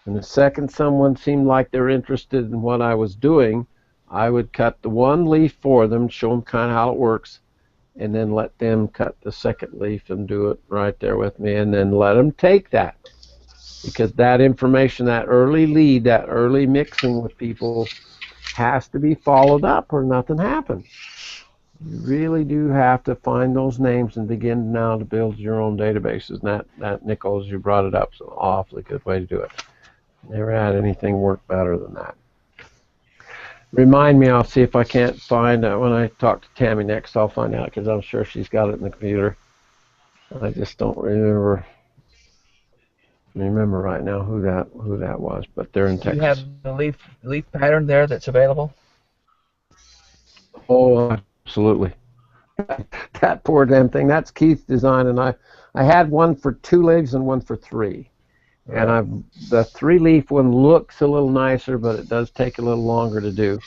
And the second someone seemed like they're interested in what I was doing, I would cut the one leaf for them, show them kind of how it works, and then let them cut the second leaf and do it right there with me, and then let them take that. Because that information, that early lead, that early mixing with people has to be followed up or nothing happens. You really do have to find those names and begin now to build your own databases. And that Nichols, you brought it up, so awfully good way to do it. Never had anything work better than that. Remind me, I'll see if I can't find when I talk to Tammy next, I'll find out, because I'm sure she's got it in the computer. I just don't remember right now who that was, but they're in Texas. You have the leaf pattern there that's available? Oh, absolutely. That poor damn thing. That's Keith's design, and I had one for 2 leaves and one for 3. Right. And the 3-leaf one looks a little nicer, but it does take a little longer to do.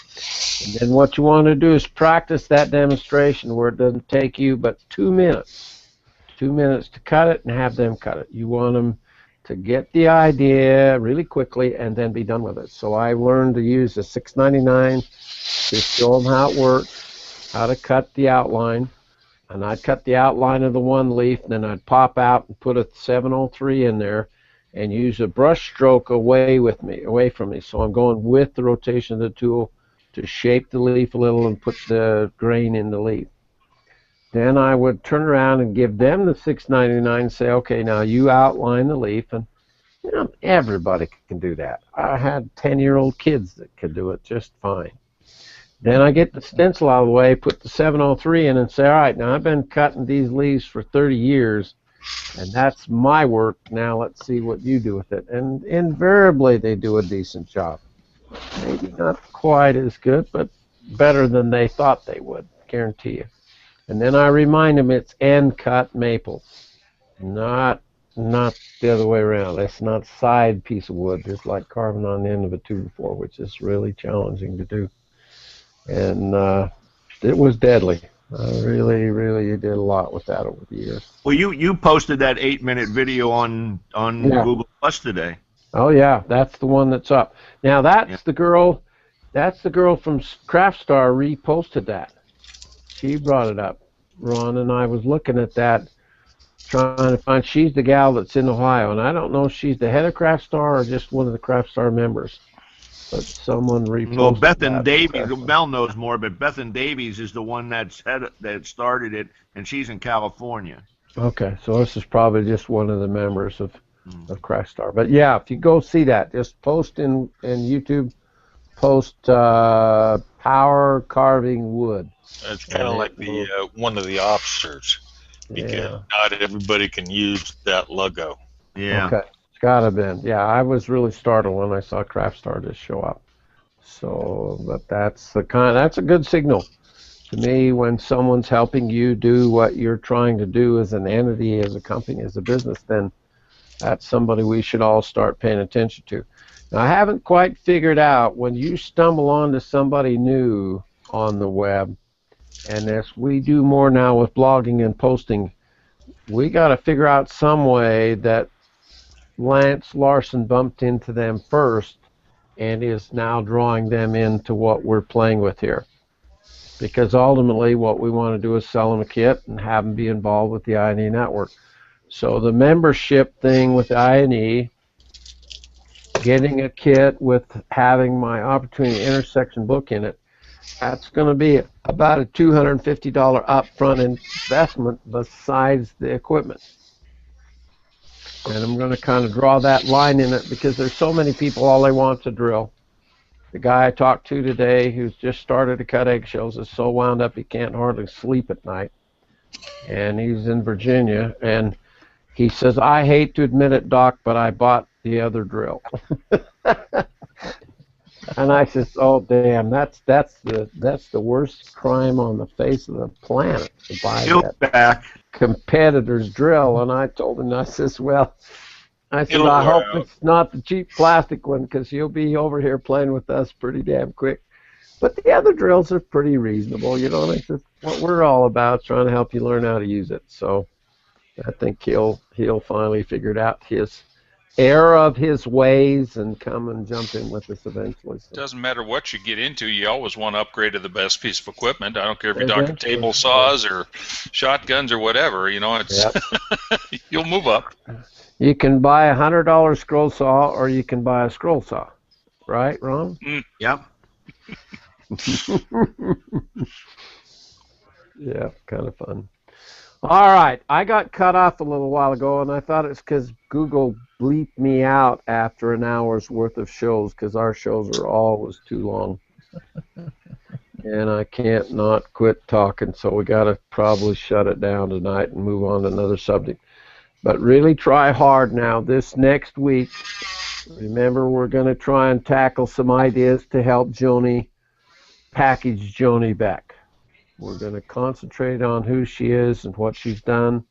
And then what you want to do is practice that demonstration where it doesn't take you but 2 minutes. 2 minutes to cut it and have them cut it. You want them to get the idea really quickly and then be done with it. So I learned to use the 699 to show them how it works, how to cut the outline. And I'd cut the outline of the 1 leaf, and then I'd pop out and put a 703 in there and use a brush stroke away from me. So I'm going with the rotation of the tool to shape the leaf a little and put the grain in the leaf. Then I would turn around and give them the 699 and say, okay, now you outline the leaf. And you know, everybody can do that. I had 10-year-old kids that could do it just fine. Then I get the stencil out of the way, put the 703 in, and say, all right, now I've been cutting these leaves for 30 years, and that's my work. Now let's see what you do with it. And invariably they do a decent job. Maybe not quite as good, but better than they thought they would, guarantee you. And then I remind them it's end cut maple, not the other way around. It's not side piece of wood. It's like carving on the end of a 2x4, which is really challenging to do. And it was deadly. I really did a lot with that over the years. Well, you posted that 8-minute video on Google Plus today. Oh yeah, that's the one that's up. Now that's the girl from Craftstar reposted that. She brought it up, Ron, and I was looking at that, trying to find. She's the gal that's in Ohio, and I don't know if she's the head of Craftstar or just one of the Craftstar members. But someone reposted. Well, Bethan Davies, Mel knows more, but Bethan Davies is the one that started it, and she's in California. Okay, so this is probably just one of the members of Craftstar. But yeah, if you go see that, just post in YouTube, post power carving wood. It's kind of like the one of the officers, because not everybody can use that logo. Yeah. Okay. Gotta have been. Yeah, I was really startled when I saw Craftstar just show up. So, but that's a good signal to me when someone's helping you do what you're trying to do as an entity, as a company, as a business. Then that's somebody we should all start paying attention to. Now, I haven't quite figured out when you stumble onto somebody new on the web, and as we do more now with blogging and posting, we got to figure out some way that Lance Larson bumped into them first and is now drawing them into what we're playing with here. Because ultimately what we want to do is sell them a kit and have them be involved with the I&E Network. So the membership thing with I&E, getting a kit with having my Opportunity Intersection book in it, that's going to be about a $250 upfront investment besides the equipment. And I'm going to kind of draw that line in it because there's so many people, all they want to drill. The guy I talked to today who's just started to cut eggshells is so wound up he can't hardly sleep at night. And he's in Virginia. And he says, I hate to admit it, Doc, but I bought the other drill. And I says, "Oh damn, that's the worst crime on the face of the planet to buy He'll that be back. competitor's drill." And I told him, I says, "Well," I said, It'll "I wear hope out. it's not the cheap plastic one, because you'll be over here playing with us pretty damn quick." But the other drills are pretty reasonable, you know. And I said, what we're all about is trying to help you learn how to use it. So I think he'll finally figure it out his error of his ways and come and jump in with us eventually. So. Doesn't matter what you get into, you always want to upgrade to the best piece of equipment. I don't care if you're talking Eventually, table saws or shotguns or whatever. You know, it's yep. you'll move up. You can buy a $100 scroll saw, or you can buy a scroll saw, right, Ron? Yep. Yeah, kind of fun. All right, I got cut off a little while ago, and I thought it's because Google bleeped me out after an hour's worth of shows, because our shows are always too long. And I can't not quit talking, so we got to probably shut it down tonight and move on to another subject. But really try hard now this next week. Remember, we're going to try and tackle some ideas to help Joni package Joni back. We're going to concentrate on who she is and what she's done.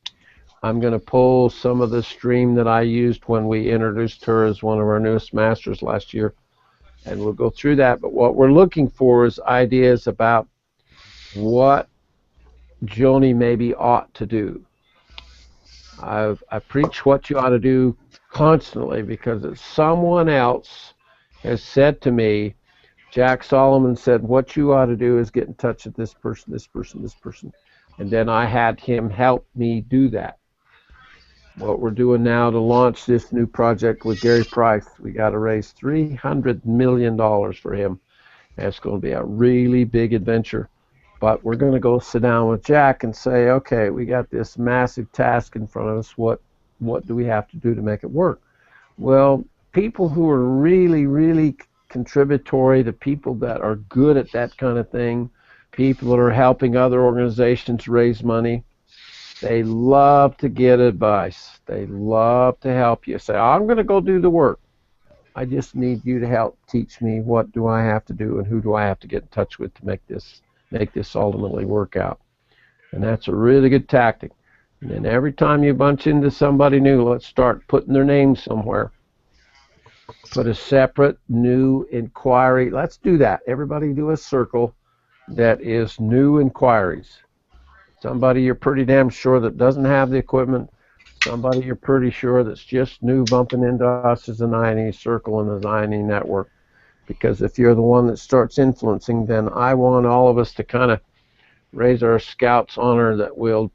I'm going to pull some of the stream that I used when we introduced her as one of our newest masters last year, and we'll go through that. But what we're looking for is ideas about what Joni maybe ought to do. I preach what you ought to do constantly, because it's someone else has said to me, Jack Solomon said, what you ought to do is get in touch with this person, this person, this person. And then I had him help me do that. What we're doing now to launch this new project with Gary Price, we got to raise $300 million for him. And it's going to be a really big adventure. But we're going to go sit down with Jack and say, okay, we got this massive task in front of us. What do we have to do to make it work? Well, people who are really, really contributory, the people that are good at that kind of thing, people that are helping other organizations raise money, they love to get advice. They love to help you. Say, I'm going to go do the work. I just need you to help teach me what do I have to do and who do I have to get in touch with to make this ultimately work out. And that's a really good tactic. And then every time you bunch into somebody new, let's start putting their name somewhere. Put a separate new inquiry. Let's do that. Everybody do a circle that is new inquiries. Somebody you're pretty damn sure that doesn't have the equipment. Somebody you're pretty sure that's just new bumping into us as an I&E circle and as I&E network. Because if you're the one that starts influencing, then I want all of us to kind of raise our scouts honor that we'll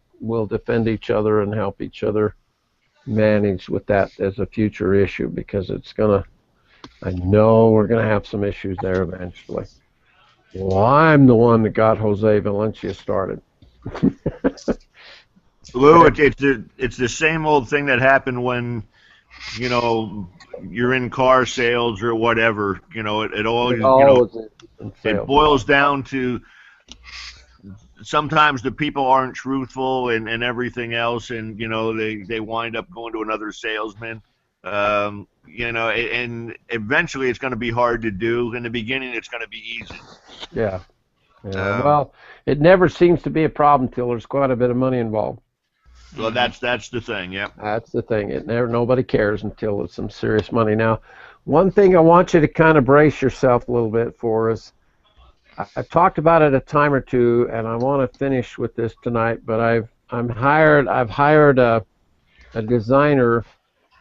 defend each other and help each other manage with that as a future issue, because it's going to, I know we're going to have some issues there eventually. Well, I'm the one that got Jose Valencia started. Lou, it's the same old thing that happened when, you know, you're in car sales or whatever. You know, it always, you know, it boils down to sometimes the people aren't truthful and everything else, and you know they wind up going to another salesman. You know, and eventually it's going to be hard to do. In the beginning, it's going to be easy. Yeah. Well, it never seems to be a problem till there's quite a bit of money involved. Well, that's the thing, yeah. That's the thing. Nobody cares until it's some serious money. Now, one thing I want you to kind of brace yourself a little bit for is, I've talked about it a time or two, and I want to finish with this tonight. But I've hired a designer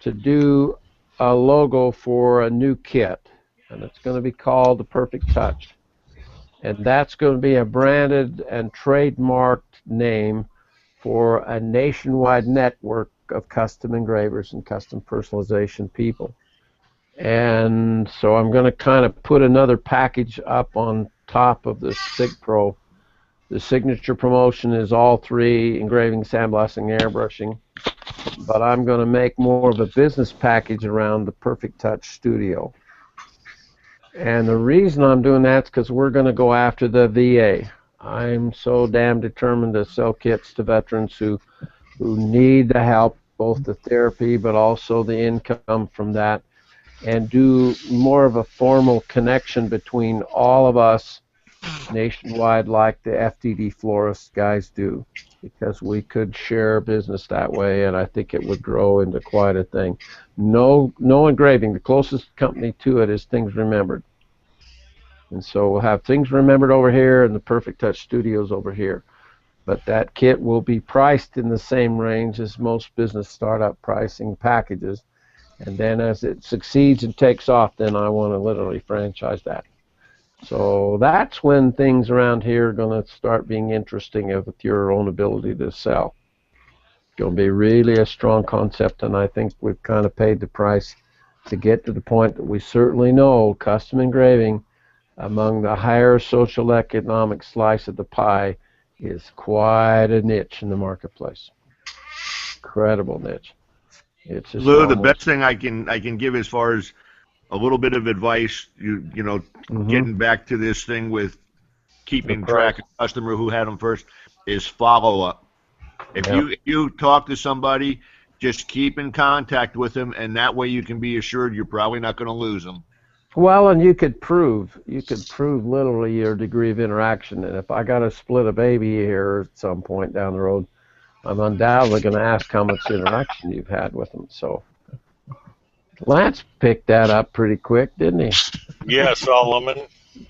to do a logo for a new kit, and it's going to be called the Perfect Touch. And that's going to be a branded and trademarked name for a nationwide network of custom engravers and custom personalization people. And so I'm going to kind of put another package up on top of the SigPro. The signature promotion is all three: engraving, sandblasting, airbrushing. But I'm going to make more of a business package around the Perfect Touch Studio. And the reason I'm doing that is because we're going to go after the VA. I'm so damn determined to sell kits to veterans who need the help, both the therapy but also the income from that. and do more of a formal connection between all of us nationwide like the FDD florist guys do, because we could share business that way, and I think it would grow into quite a thing. No engraving. The closest company to it is Things Remembered. And so we'll have Things Remembered over here and the Perfect Touch Studios over here. But that kit will be priced in the same range as most business startup pricing packages. And then as it succeeds and takes off, then I want to literally franchise that. So that's when things around here are going to start being interesting with your own ability to sell. It's going to be really a strong concept, and I think we've kind of paid the price to get to the point that we certainly know custom engraving among the higher social economic slice of the pie is quite a niche in the marketplace. Incredible niche. It's just Lou, the almost, best thing I can give as far as a little bit of advice, getting back to this thing with keeping track of customer who had them first, is follow up. If you talk to somebody, just keep in contact with them, and that way you can be assured you're probably not going to lose them. well, and you could prove literally your degree of interaction. And if I got to split a baby here at some point down the road, I'm undoubtedly going to ask how much interaction you've had with them. So Lance picked that up pretty quick, didn't he? Yeah, Solomon.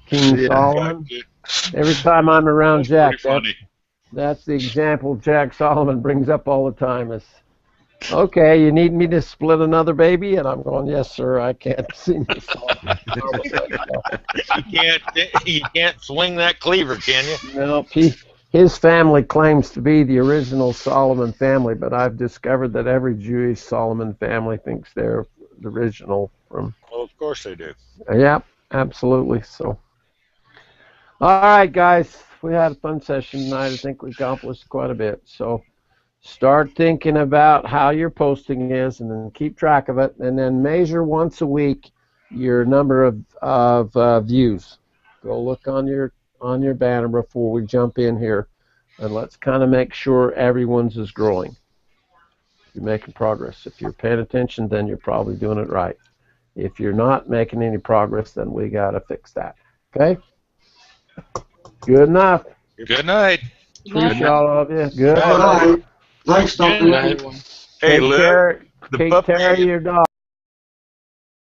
King Solomon. Every time I'm around Jack, that's the example Jack Solomon brings up all the time is, okay, you need me to split another baby? And I'm going, yes, sir, I can't see myself. You can't swing that cleaver, can you? No, his family claims to be the original Solomon family, but I've discovered that every Jewish Solomon family thinks they're the original from. Well, of course they do. Yeah, absolutely. So, all right, guys, we had a fun session tonight. I think we accomplished quite a bit. So, start thinking about how your posting is, and then keep track of it, and then measure once a week your number of views. Go look on your banner before we jump in here, and let's kind of make sure everyone's is growing. You're making progress. If you're paying attention, then you're probably doing it right. If you're not making any progress, then we got to fix that. Okay? Good enough. Good night. Appreciate all of you. Good All night. right. Thanks, Dr. Good night. Hey, Lou. Take care of your dog.